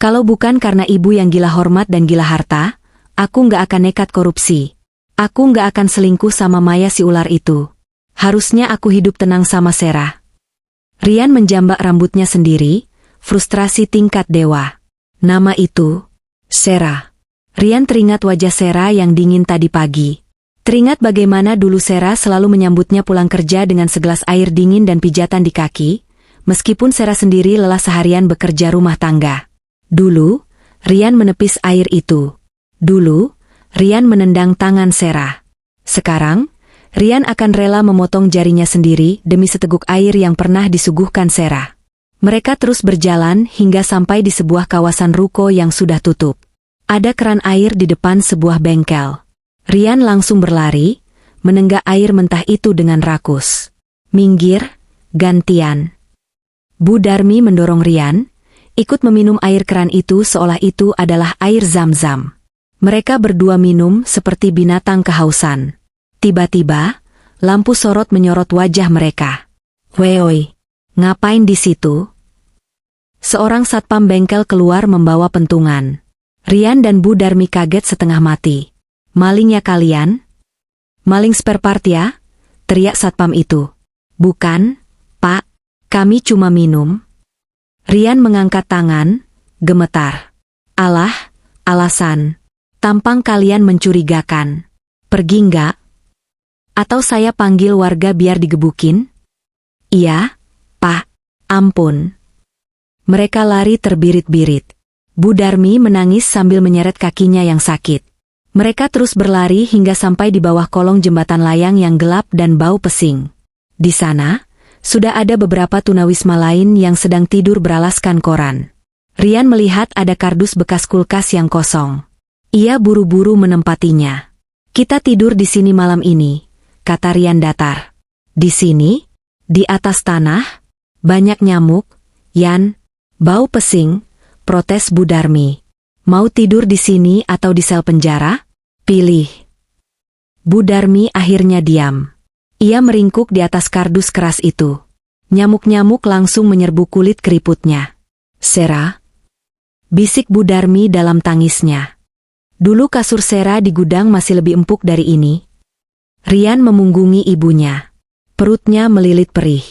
Kalau bukan karena ibu yang gila hormat dan gila harta, aku nggak akan nekat korupsi. Aku nggak akan selingkuh sama Maya si ular itu. Harusnya aku hidup tenang sama Sera. Rian menjambak rambutnya sendiri, frustrasi tingkat dewa. Nama itu, Sera. Rian teringat wajah Sera yang dingin tadi pagi. Teringat bagaimana dulu Sera selalu menyambutnya pulang kerja dengan segelas air dingin dan pijatan di kaki, meskipun Sera sendiri lelah seharian bekerja rumah tangga. Dulu, Rian menepis air itu. Dulu, Rian menendang tangan Sera. Sekarang, Rian akan rela memotong jarinya sendiri demi seteguk air yang pernah disuguhkan Sera. Mereka terus berjalan hingga sampai di sebuah kawasan ruko yang sudah tutup. Ada keran air di depan sebuah bengkel. Rian langsung berlari, menenggak air mentah itu dengan rakus. Minggir, gantian. Bu Darmi mendorong Rian, ikut meminum air keran itu seolah itu adalah air zam-zam. Mereka berdua minum seperti binatang kehausan. Tiba-tiba, lampu sorot menyorot wajah mereka. Weoi, ngapain di situ? Seorang satpam bengkel keluar membawa pentungan. Rian dan Bu Darmi kaget setengah mati. Malingnya kalian? Maling spare part ya? Teriak satpam itu. Bukan, Pak, kami cuma minum. Rian mengangkat tangan, gemetar. Alah, alasan. Tampang kalian mencurigakan. Pergi nggak? Atau saya panggil warga biar digebukin? Iya, Pak. Ampun. Mereka lari terbirit-birit. Bu Darmi menangis sambil menyeret kakinya yang sakit. Mereka terus berlari hingga sampai di bawah kolong jembatan layang yang gelap dan bau pesing. Di sana, sudah ada beberapa tunawisma lain yang sedang tidur beralaskan koran. Rian melihat ada kardus bekas kulkas yang kosong. Ia buru-buru menempatinya. Kita tidur di sini malam ini, kata Rian datar. Di sini? Di atas tanah? Banyak nyamuk, Yan. Bau pesing, protes Bu Darmi. Mau tidur di sini atau di sel penjara? Pilih. Bu Darmi akhirnya diam. Ia meringkuk di atas kardus keras itu. Nyamuk-nyamuk langsung menyerbu kulit keriputnya. Sera? Bisik Bu Darmi dalam tangisnya. Dulu kasur Sera di gudang masih lebih empuk dari ini. Rian memunggungi ibunya. Perutnya melilit perih.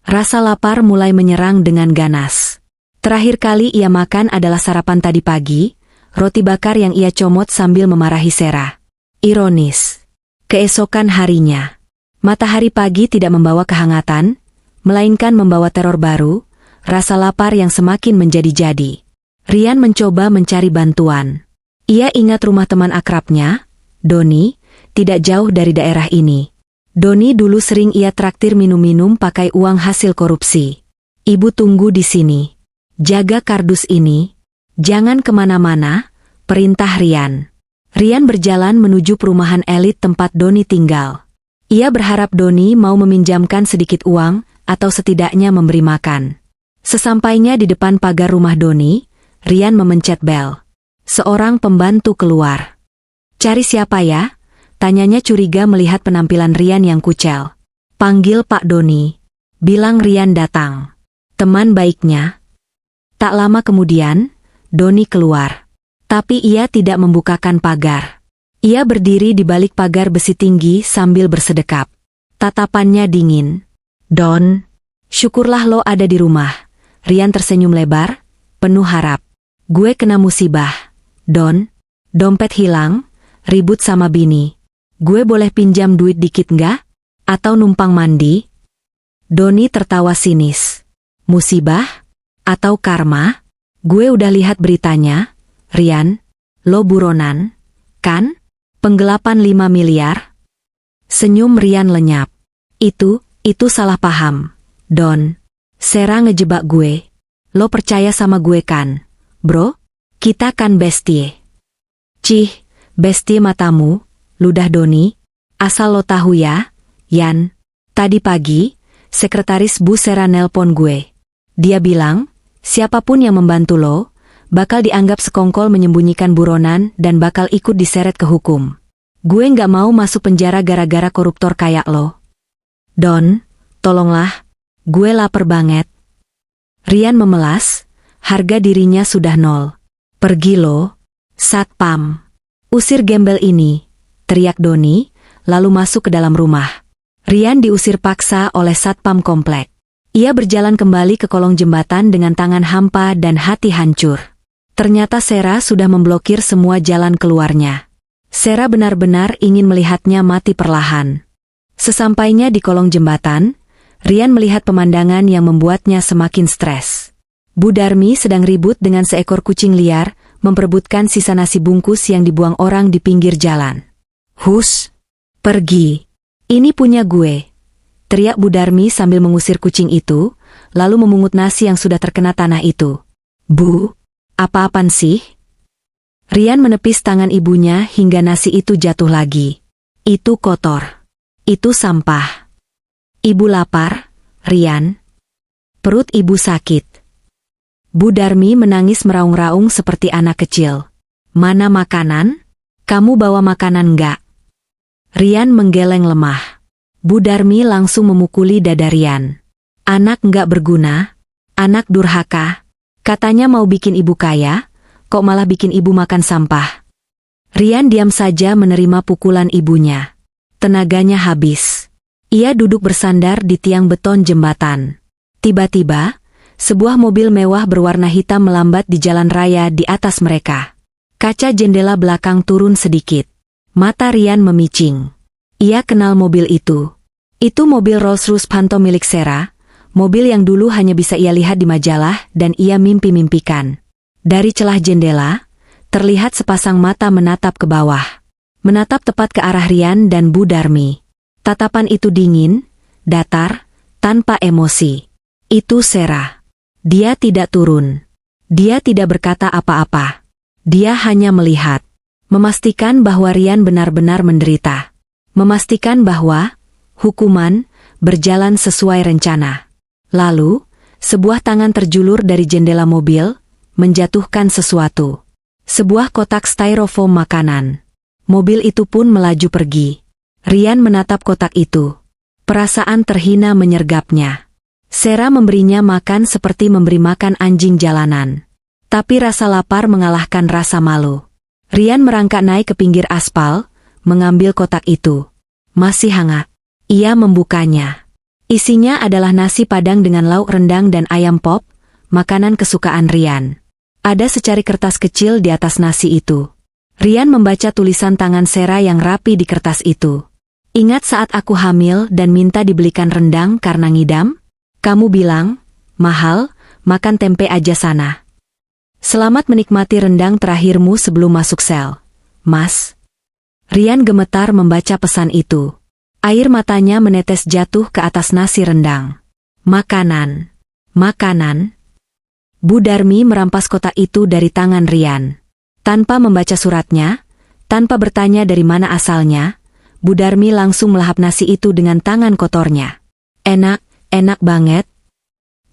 Rasa lapar mulai menyerang dengan ganas. Terakhir kali ia makan adalah sarapan tadi pagi, roti bakar yang ia comot sambil memarahi Sera. Ironis. Keesokan harinya. Matahari pagi tidak membawa kehangatan, melainkan membawa teror baru, rasa lapar yang semakin menjadi-jadi. Rian mencoba mencari bantuan. Ia ingat rumah teman akrabnya, Doni, tidak jauh dari daerah ini. Doni dulu sering ia traktir minum-minum pakai uang hasil korupsi. Ibu tunggu di sini. Jaga kardus ini. Jangan kemana-mana, perintah Rian. Rian berjalan menuju perumahan elit tempat Doni tinggal. Ia berharap Doni mau meminjamkan sedikit uang, atau setidaknya memberi makan. Sesampainya di depan pagar rumah Doni, Rian memencet bel. Seorang pembantu keluar. "Cari siapa ya?" tanyanya curiga melihat penampilan Rian yang kucel. "Panggil Pak Doni," bilang Rian datang. Teman baiknya. Tak lama kemudian, Doni keluar. Tapi ia tidak membukakan pagar. Ia berdiri di balik pagar besi tinggi sambil bersedekap. Tatapannya dingin. "Don, syukurlah lo ada di rumah." Rian tersenyum lebar, penuh harap. "Gue kena musibah, Don. Dompet hilang, ribut sama bini. Gue boleh pinjam duit dikit nggak? Atau numpang mandi?" Doni tertawa sinis. "Musibah? Atau karma? Gue udah lihat beritanya, Rian. Lo buronan, kan? Penggelapan 5 miliar? Senyum Rian lenyap. Itu salah paham, Don. Sera ngejebak gue. Lo percaya sama gue kan, bro? Kita kan bestie." "Cih, bestie matamu," ludah Doni. "Asal lo tahu ya, Yan. Tadi pagi, sekretaris Bu Sera nelpon gue. Dia bilang, siapapun yang membantu lo, bakal dianggap sekongkol menyembunyikan buronan dan bakal ikut diseret ke hukum. Gue nggak mau masuk penjara gara-gara koruptor kayak lo. Don, tolonglah, gue lapar banget." Rian memelas, harga dirinya sudah 0. "Pergi lo, Satpam. Usir gembel ini," teriak Doni, lalu masuk ke dalam rumah. Rian diusir paksa oleh Satpam komplek. Ia berjalan kembali ke kolong jembatan dengan tangan hampa dan hati hancur. Ternyata Sera sudah memblokir semua jalan keluarnya. Sera benar-benar ingin melihatnya mati perlahan. Sesampainya di kolong jembatan, Rian melihat pemandangan yang membuatnya semakin stres. Bu Darmi sedang ribut dengan seekor kucing liar, memperebutkan sisa nasi bungkus yang dibuang orang di pinggir jalan. "Hus, pergi. Ini punya gue," teriak Bu Darmi sambil mengusir kucing itu, lalu memungut nasi yang sudah terkena tanah itu. "Bu, apa-apaan sih?" Rian menepis tangan ibunya hingga nasi itu jatuh lagi. "Itu kotor. Itu sampah." "Ibu lapar, Rian. Perut ibu sakit." Bu Darmi menangis meraung-raung seperti anak kecil. "Mana makanan? Kamu bawa makanan nggak?" Rian menggeleng lemah. Bu Darmi langsung memukuli dada Rian. "Anak nggak berguna, anak durhaka. Katanya mau bikin ibu kaya, kok malah bikin ibu makan sampah." Rian diam saja menerima pukulan ibunya. Tenaganya habis. Ia duduk bersandar di tiang beton jembatan. Tiba-tiba, sebuah mobil mewah berwarna hitam melambat di jalan raya di atas mereka. Kaca jendela belakang turun sedikit. Mata Rian memicing. Ia kenal mobil itu. Itu mobil Rolls-Royce Phantom milik Sera, mobil yang dulu hanya bisa ia lihat di majalah dan ia mimpi-mimpikan. Dari celah jendela, terlihat sepasang mata menatap ke bawah. Menatap tepat ke arah Rian dan Bu Darmi. Tatapan itu dingin, datar, tanpa emosi. Itu Sera. Dia tidak turun. Dia tidak berkata apa-apa. Dia hanya melihat. Memastikan bahwa Rian benar-benar menderita. Memastikan bahwa hukuman berjalan sesuai rencana. Lalu, sebuah tangan terjulur dari jendela mobil, menjatuhkan sesuatu. Sebuah kotak styrofoam makanan. Mobil itu pun melaju pergi. Rian menatap kotak itu. Perasaan terhina menyergapnya. Sera memberinya makan seperti memberi makan anjing jalanan. Tapi rasa lapar mengalahkan rasa malu. Rian merangkak naik ke pinggir aspal, mengambil kotak itu. Masih hangat. Ia membukanya. Isinya adalah nasi padang dengan lauk rendang dan ayam pop, makanan kesukaan Rian. Ada secari kertas kecil di atas nasi itu. Rian membaca tulisan tangan Sera yang rapi di kertas itu. "Ingat saat aku hamil dan minta dibelikan rendang karena ngidam? Kamu bilang, mahal, makan tempe aja sana. Selamat menikmati rendang terakhirmu sebelum masuk sel, Mas. Rian gemetar membaca pesan itu. Air matanya menetes jatuh ke atas nasi rendang. Makanan. Makanan. Bu Darmi merampas kotak itu dari tangan Rian. Tanpa membaca suratnya, tanpa bertanya dari mana asalnya, Bu Darmi langsung melahap nasi itu dengan tangan kotornya. Enak, enak banget.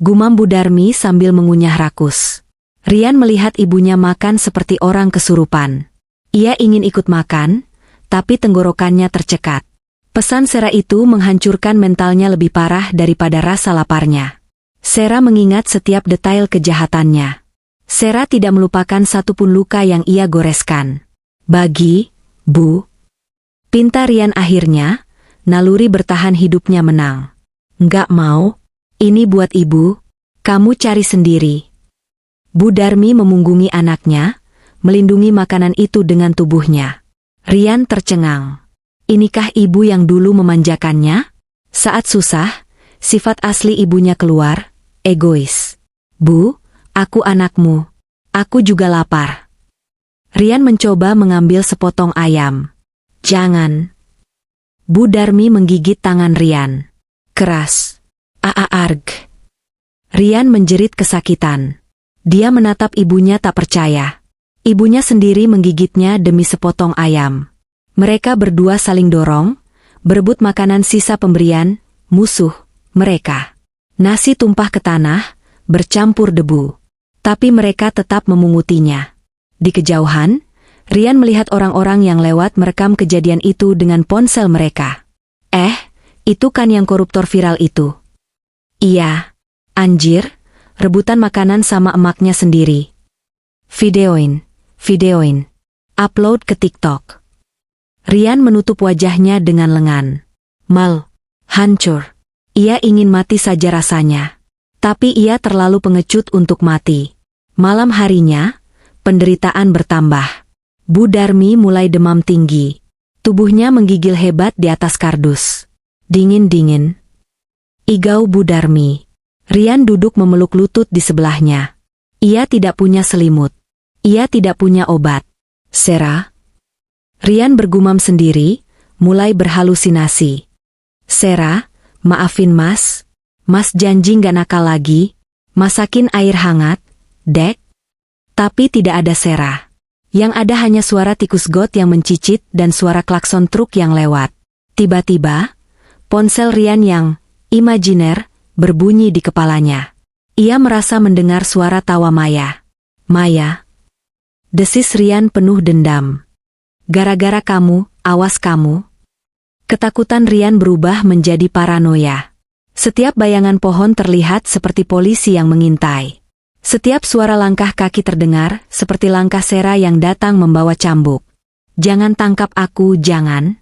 Gumam Bu Darmi sambil mengunyah rakus. Rian melihat ibunya makan seperti orang kesurupan. Ia ingin ikut makan, tapi tenggorokannya tercekat. Pesan Sera itu menghancurkan mentalnya lebih parah daripada rasa laparnya. Sera mengingat setiap detail kejahatannya. Sera tidak melupakan satupun luka yang ia goreskan. Bagi, Bu. Pinta Rian akhirnya, naluri bertahan hidupnya menang. Nggak mau, ini buat ibu, kamu cari sendiri. Bu Darmi memunggungi anaknya, melindungi makanan itu dengan tubuhnya. Rian tercengang. Inikah ibu yang dulu memanjakannya? Saat susah, sifat asli ibunya keluar, egois. Bu, aku anakmu. Aku juga lapar. Rian mencoba mengambil sepotong ayam. Jangan. Bu Darmi menggigit tangan Rian. Keras. Arg. Rian menjerit kesakitan. Dia menatap ibunya tak percaya. Ibunya sendiri menggigitnya demi sepotong ayam. Mereka berdua saling dorong, berebut makanan sisa pemberian, musuh, mereka. Nasi tumpah ke tanah, bercampur debu. Tapi mereka tetap memungutinya. Di kejauhan, Rian melihat orang-orang yang lewat merekam kejadian itu dengan ponsel mereka. Itu kan yang koruptor viral itu. Iya. Anjir, rebutan makanan sama emaknya sendiri. Videoin. Upload ke TikTok. Rian menutup wajahnya dengan lengan. Hancur. Ia ingin mati saja rasanya. Tapi ia terlalu pengecut untuk mati. Malam harinya, penderitaan bertambah. Bu Darmi mulai demam tinggi. Tubuhnya menggigil hebat di atas kardus. Dingin. Igau Bu Darmi. Rian duduk memeluk lutut di sebelahnya. Ia tidak punya selimut. Ia tidak punya obat. Sera? Rian bergumam sendiri, mulai berhalusinasi. Sera, maafin Mas. Mas janji gak nakal lagi. Masakin air hangat, Dek. Tapi tidak ada Sera. Yang ada hanya suara tikus got yang mencicit dan suara klakson truk yang lewat. Tiba-tiba, ponsel Rian yang imajiner berbunyi di kepalanya. Ia merasa mendengar suara tawa Maya. Maya. Desis Rian penuh dendam. Gara-gara kamu, awas kamu. Ketakutan Rian berubah menjadi paranoia. Setiap bayangan pohon terlihat seperti polisi yang mengintai. Setiap suara langkah kaki terdengar seperti langkah Sera yang datang membawa cambuk. Jangan tangkap aku, jangan.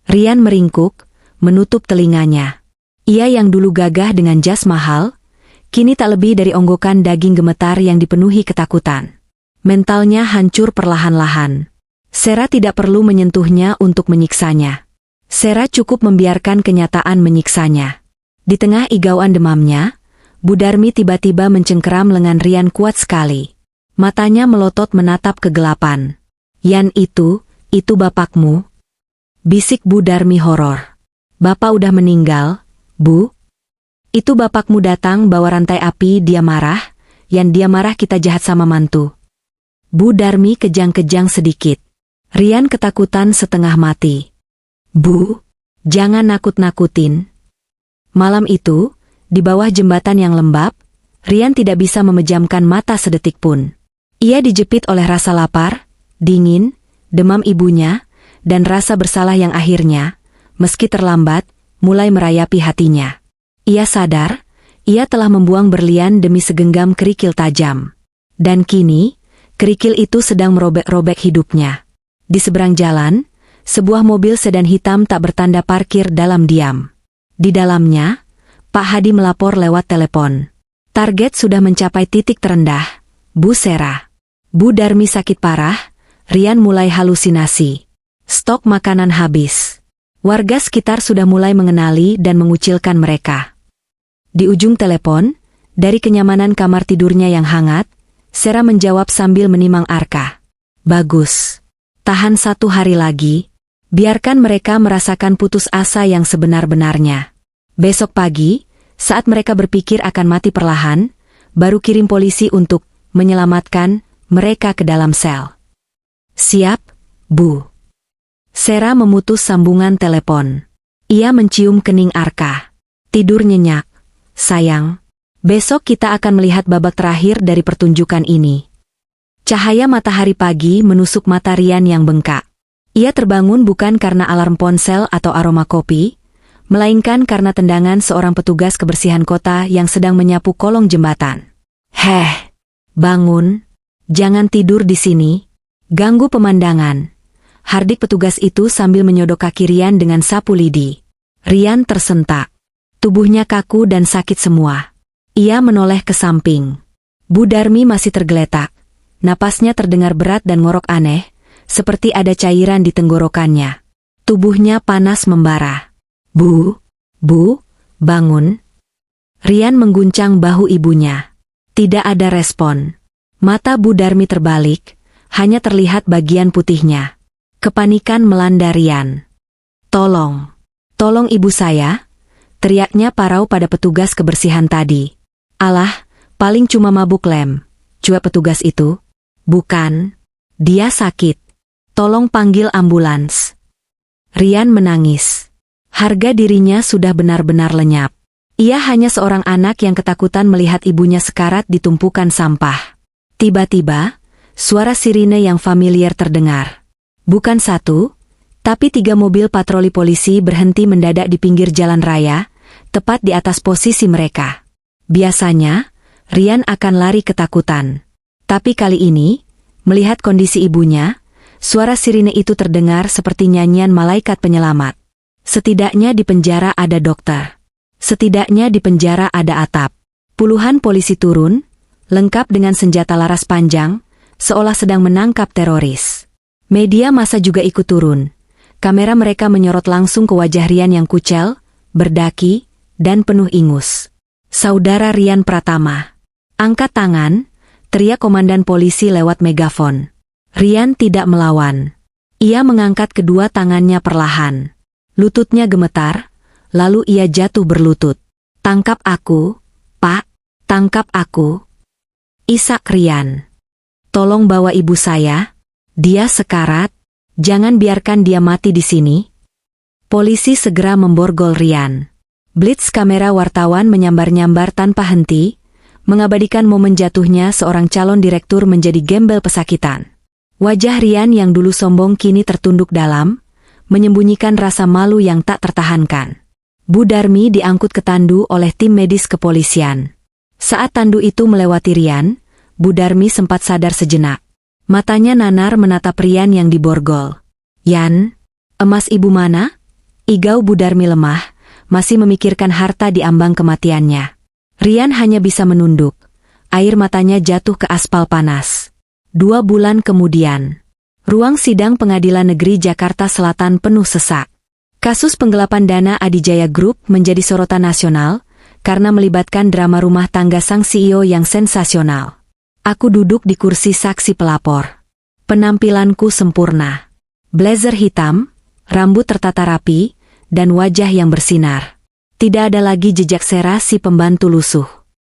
Rian meringkuk, menutup telinganya. Ia yang dulu gagah dengan jas mahal, kini tak lebih dari onggokan daging gemetar yang dipenuhi ketakutan. Mentalnya hancur perlahan-lahan. Sera tidak perlu menyentuhnya untuk menyiksanya. Sera cukup membiarkan kenyataan menyiksanya. Di tengah igauan demamnya, Bu Darmi tiba-tiba mencengkeram lengan Rian kuat sekali. Matanya melotot menatap kegelapan. Yan itu bapakmu? Bisik Bu Darmi horor. Bapak udah meninggal, Bu. Itu bapakmu datang bawa rantai api, dia marah. Yan dia marah kita jahat sama mantu. Bu Darmi kejang-kejang sedikit. Rian ketakutan setengah mati. Bu, jangan nakut-nakutin. Malam itu, di bawah jembatan yang lembab, Rian tidak bisa memejamkan mata sedetik pun. Ia dijepit oleh rasa lapar, dingin, demam ibunya, dan rasa bersalah yang akhirnya, meski terlambat, mulai merayapi hatinya. Ia sadar, ia telah membuang berlian demi segenggam kerikil tajam. Dan kini, kerikil itu sedang merobek-robek hidupnya. Di seberang jalan, sebuah mobil sedan hitam tak bertanda parkir dalam diam. Di dalamnya, Pak Hadi melapor lewat telepon. Target sudah mencapai titik terendah, Bu Sera. Bu Darmi sakit parah, Rian mulai halusinasi. Stok makanan habis. Warga sekitar sudah mulai mengenali dan mengucilkan mereka. Di ujung telepon, dari kenyamanan kamar tidurnya yang hangat, Sera menjawab sambil menimang Arka. Bagus. Tahan 1 hari lagi. Biarkan mereka merasakan putus asa yang sebenar-benarnya. Besok pagi, saat mereka berpikir akan mati perlahan, baru kirim polisi untuk menyelamatkan mereka ke dalam sel. Siap, Bu. Sera memutus sambungan telepon. Ia mencium kening Arka. Tidur nyenyak. Sayang, besok kita akan melihat babak terakhir dari pertunjukan ini. Cahaya matahari pagi menusuk mata Rian yang bengkak. Ia terbangun bukan karena alarm ponsel atau aroma kopi, melainkan karena tendangan seorang petugas kebersihan kota yang sedang menyapu kolong jembatan. Heh, bangun, jangan tidur di sini, ganggu pemandangan. Hardik petugas itu sambil menyodok kaki Rian dengan sapu lidi. Rian tersentak. Tubuhnya kaku dan sakit semua. Ia menoleh ke samping. Bu Darmi masih tergeletak. Napasnya terdengar berat dan ngorok aneh, seperti ada cairan di tenggorokannya. Tubuhnya panas membara. Bu, bangun. Rian mengguncang bahu ibunya. Tidak ada respon. Mata Bu Darmi terbalik, hanya terlihat bagian putihnya. Kepanikan melanda Rian. Tolong ibu saya, teriaknya parau pada petugas kebersihan tadi. Alah, paling cuma mabuk lem, cuek petugas itu. Bukan, dia sakit. Tolong panggil ambulans. Rian menangis. Harga dirinya sudah benar-benar lenyap. Ia hanya seorang anak yang ketakutan melihat ibunya sekarat di tumpukan sampah. Tiba-tiba, suara sirine yang familiar terdengar. Bukan 1, tapi 3 mobil patroli polisi berhenti mendadak di pinggir jalan raya, tepat di atas posisi mereka. Biasanya, Rian akan lari ketakutan. Tapi kali ini, melihat kondisi ibunya, suara sirine itu terdengar seperti nyanyian malaikat penyelamat. Setidaknya di penjara ada dokter. Setidaknya di penjara ada atap. Puluhan polisi turun, lengkap dengan senjata laras panjang, seolah sedang menangkap teroris. Media massa juga ikut turun. Kamera mereka menyorot langsung ke wajah Rian yang kucel, berdaki, dan penuh ingus. Saudara Rian Pratama. Angkat tangan, teriak komandan polisi lewat megafon. Rian tidak melawan. Ia mengangkat kedua tangannya perlahan. Lututnya gemetar, lalu ia jatuh berlutut. Tangkap aku, Pak, tangkap aku. Isak Rian. Tolong bawa ibu saya. Dia sekarat. Jangan biarkan dia mati di sini. Polisi segera memborgol Rian. Blitz kamera wartawan menyambar-nyambar tanpa henti, mengabadikan momen jatuhnya seorang calon direktur menjadi gembel pesakitan. Wajah Rian yang dulu sombong kini tertunduk dalam, menyembunyikan rasa malu yang tak tertahankan. Bu Darmi diangkut ke tandu oleh tim medis kepolisian. Saat tandu itu melewati Rian, Bu Darmi sempat sadar sejenak. Matanya nanar menatap Rian yang diborgol. Yan, emas ibu mana? Igau Bu Darmi lemah, masih memikirkan harta di ambang kematiannya. Rian hanya bisa menunduk. Air matanya jatuh ke aspal panas. 2 bulan kemudian, ruang sidang Pengadilan Negeri Jakarta Selatan penuh sesak. Kasus penggelapan dana Adijaya Group menjadi sorotan nasional karena melibatkan drama rumah tangga sang CEO yang sensasional. Aku duduk di kursi saksi pelapor. Penampilanku sempurna. Blazer hitam, rambut tertata rapi, dan wajah yang bersinar. Tidak ada lagi jejak Sera si pembantu lusuh.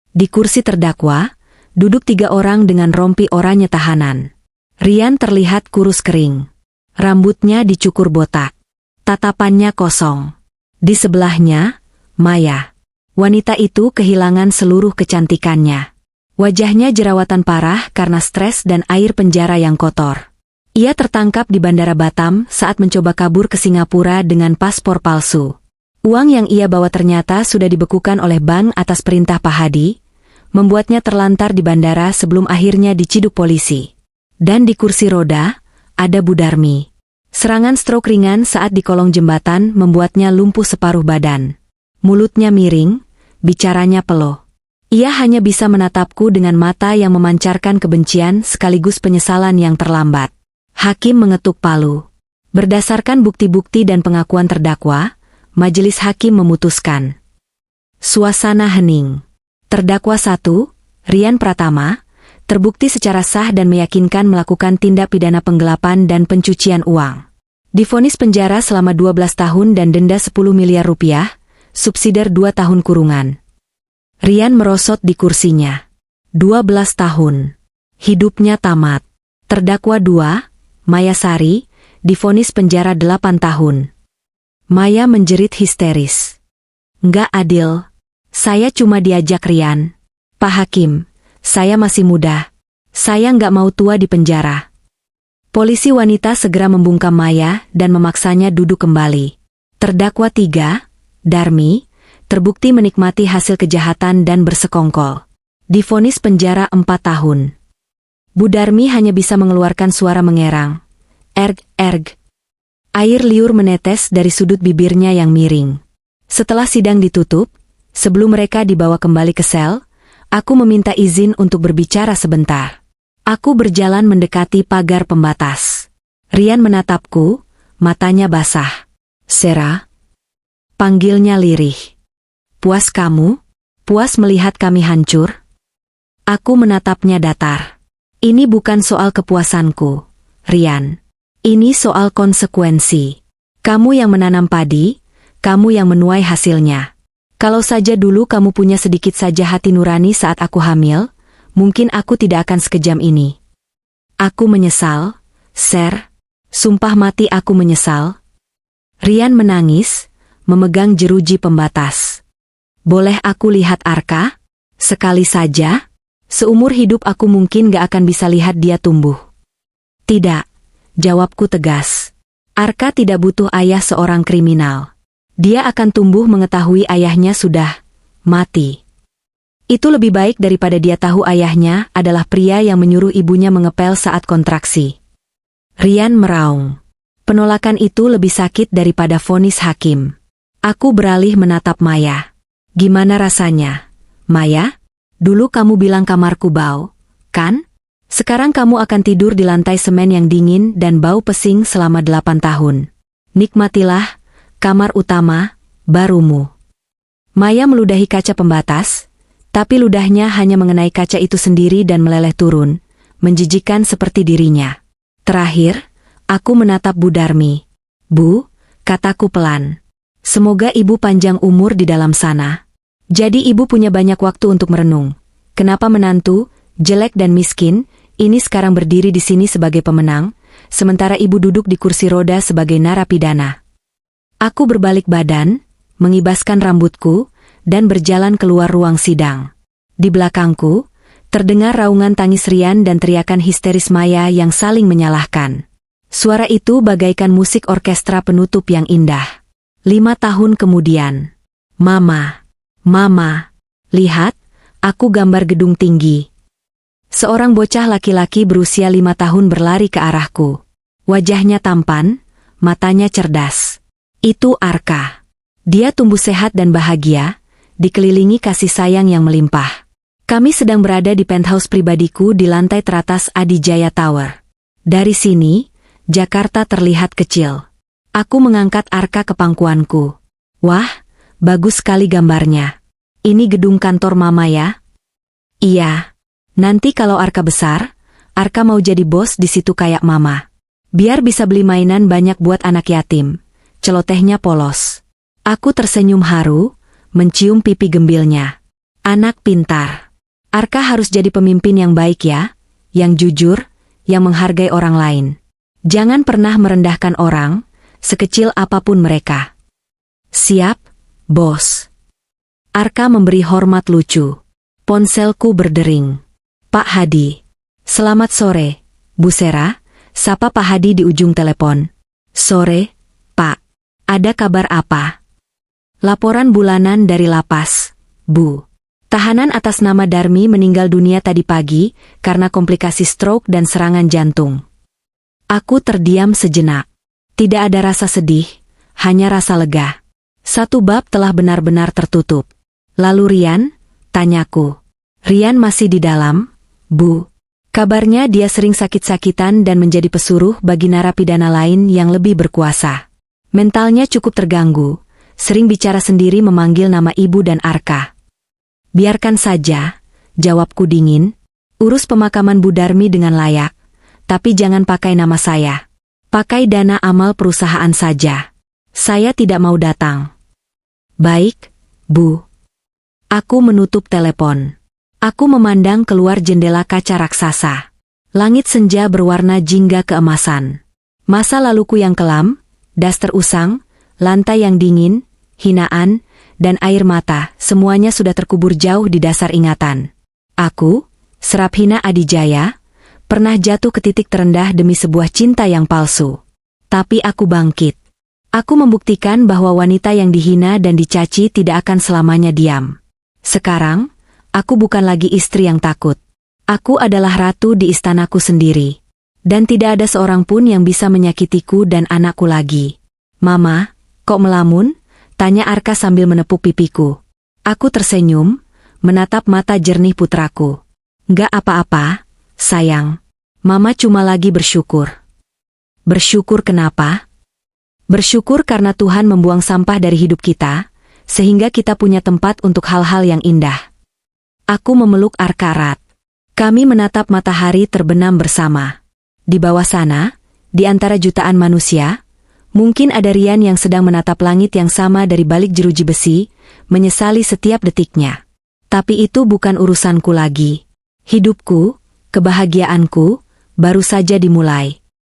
Di kursi terdakwa, duduk 3 orang dengan rompi oranye tahanan. Rian terlihat kurus kering. Rambutnya dicukur botak. Tatapannya kosong. Di sebelahnya, Maya. Wanita itu kehilangan seluruh kecantikannya. Wajahnya jerawatan parah karena stres dan air penjara yang kotor. Ia tertangkap di Bandara Batam saat mencoba kabur ke Singapura dengan paspor palsu. Uang yang ia bawa ternyata sudah dibekukan oleh bank atas perintah Pak Hadi, membuatnya terlantar di bandara sebelum akhirnya diciduk polisi. Dan di kursi roda, ada Bu Darmi. Serangan stroke ringan saat di kolong jembatan membuatnya lumpuh separuh badan. Mulutnya miring, bicaranya peluh. Ia hanya bisa menatapku dengan mata yang memancarkan kebencian sekaligus penyesalan yang terlambat. Hakim mengetuk palu. Berdasarkan bukti-bukti dan pengakuan terdakwa, majelis hakim memutuskan. Suasana hening. Terdakwa 1, Rian Pratama, terbukti secara sah dan meyakinkan melakukan tindak pidana penggelapan dan pencucian uang. Divonis penjara selama 12 tahun dan denda 10 miliar rupiah, subsidiar 2 tahun kurungan. Rian merosot di kursinya. 12 tahun. Hidupnya tamat. Terdakwa 2, Maya Sari, divonis penjara 8 tahun. Maya menjerit histeris. Nggak adil. Saya cuma diajak Rian. Pak Hakim, saya masih muda. Saya nggak mau tua di penjara. Polisi wanita segera membungkam Maya dan memaksanya duduk kembali. Terdakwa 3, Darmi, terbukti menikmati hasil kejahatan dan bersekongkol. Divonis penjara 4 tahun. Bu Darmi hanya bisa mengeluarkan suara mengerang. Erg, erg. Air liur menetes dari sudut bibirnya yang miring. Setelah sidang ditutup, sebelum mereka dibawa kembali ke sel, aku meminta izin untuk berbicara sebentar. Aku berjalan mendekati pagar pembatas. Rian menatapku, matanya basah. Sera? Panggilnya lirih. Puas kamu? Puas melihat kami hancur? Aku menatapnya datar. Ini bukan soal kepuasanku, Rian. Ini soal konsekuensi. Kamu yang menanam padi, kamu yang menuai hasilnya. Kalau saja dulu kamu punya sedikit saja hati nurani saat aku hamil, mungkin aku tidak akan sekejam ini. Aku menyesal, Ser. Sumpah mati aku menyesal. Rian menangis, memegang jeruji pembatas. Boleh aku lihat Arka? Sekali saja? Seumur hidup aku mungkin gak akan bisa lihat dia tumbuh. Tidak, jawabku tegas. Arka tidak butuh ayah seorang kriminal. Dia akan tumbuh mengetahui ayahnya sudah mati. Itu lebih baik daripada dia tahu ayahnya adalah pria yang menyuruh ibunya mengepel saat kontraksi. Rian meraung. Penolakan itu lebih sakit daripada vonis hakim. Aku beralih menatap Maya. Gimana rasanya, Maya? Dulu kamu bilang kamarku bau, kan? Sekarang kamu akan tidur di lantai semen yang dingin dan bau pesing selama 8 tahun. Nikmatilah, kamar utama, barumu. Maya meludahi kaca pembatas, tapi ludahnya hanya mengenai kaca itu sendiri dan meleleh turun, menjijikkan seperti dirinya. Terakhir, aku menatap Bu Darmi. Bu, kataku pelan. Semoga ibu panjang umur di dalam sana. Jadi ibu punya banyak waktu untuk merenung. Kenapa menantu, jelek dan miskin, ini sekarang berdiri di sini sebagai pemenang, sementara ibu duduk di kursi roda sebagai narapidana. Aku berbalik badan, mengibaskan rambutku, dan berjalan keluar ruang sidang. Di belakangku, terdengar raungan tangis Rian dan teriakan histeris Maya yang saling menyalahkan. Suara itu bagaikan musik orkestra penutup yang indah. 5 tahun kemudian. Mama, Mama, lihat, aku gambar gedung tinggi. Seorang bocah laki-laki berusia 5 tahun berlari ke arahku. Wajahnya tampan, matanya cerdas. Itu Arka. Dia tumbuh sehat dan bahagia, dikelilingi kasih sayang yang melimpah. Kami sedang berada di penthouse pribadiku di lantai teratas Adijaya Tower. Dari sini, Jakarta terlihat kecil. Aku mengangkat Arka ke pangkuanku. Wah, bagus sekali gambarnya. Ini gedung kantor Mama ya? Iya. Nanti kalau Arka besar, Arka mau jadi bos di situ kayak Mama. Biar bisa beli mainan banyak buat anak yatim. Celotehnya polos. Aku tersenyum haru, mencium pipi gembilnya. Anak pintar. Arka harus jadi pemimpin yang baik ya, yang jujur, yang menghargai orang lain. Jangan pernah merendahkan orang, sekecil apapun mereka. Siap, bos. Arka memberi hormat lucu. Ponselku berdering. Pak Hadi. Selamat sore, Bu Sera, sapa Pak Hadi di ujung telepon. Sore, Pak. Ada kabar apa? Laporan bulanan dari lapas, Bu. Tahanan atas nama Darmi meninggal dunia tadi pagi karena komplikasi stroke dan serangan jantung. Aku terdiam sejenak. Tidak ada rasa sedih, hanya rasa lega. Satu bab telah benar-benar tertutup. Lalu Rian? Tanyaku. Rian masih di dalam, Bu. Kabarnya dia sering sakit-sakitan dan menjadi pesuruh bagi narapidana lain yang lebih berkuasa. Mentalnya cukup terganggu, sering bicara sendiri memanggil nama ibu dan Arka. Biarkan saja, jawabku dingin. Urus pemakaman Bu Darmi dengan layak, tapi jangan pakai nama saya. Pakai dana amal perusahaan saja. Saya tidak mau datang. Baik, Bu. Aku menutup telepon. Aku memandang keluar jendela kaca raksasa. Langit senja berwarna jingga keemasan. Masa laluku yang kelam, daster usang, lantai yang dingin, hinaan, dan air mata, semuanya sudah terkubur jauh di dasar ingatan. Aku, Serap Hina Adijaya, pernah jatuh ke titik terendah demi sebuah cinta yang palsu. Tapi aku bangkit. Aku membuktikan bahwa wanita yang dihina dan dicaci tidak akan selamanya diam. Sekarang, aku bukan lagi istri yang takut. Aku adalah ratu di istanaku sendiri. Dan tidak ada seorang pun yang bisa menyakitiku dan anakku lagi. Mama, kok melamun? Tanya Arka sambil menepuk pipiku. Aku tersenyum, menatap mata jernih putraku. Gak apa-apa, sayang. Mama cuma lagi bersyukur. Bersyukur kenapa? Bersyukur karena Tuhan membuang sampah dari hidup kita, sehingga kita punya tempat untuk hal-hal yang indah. Aku memeluk Arka erat. Kami menatap matahari terbenam bersama. Di bawah sana, di antara jutaan manusia, mungkin ada Rian yang sedang menatap langit yang sama dari balik jeruji besi, menyesali setiap detiknya. Tapi itu bukan urusanku lagi. Hidupku, kebahagiaanku, baru saja dimulai.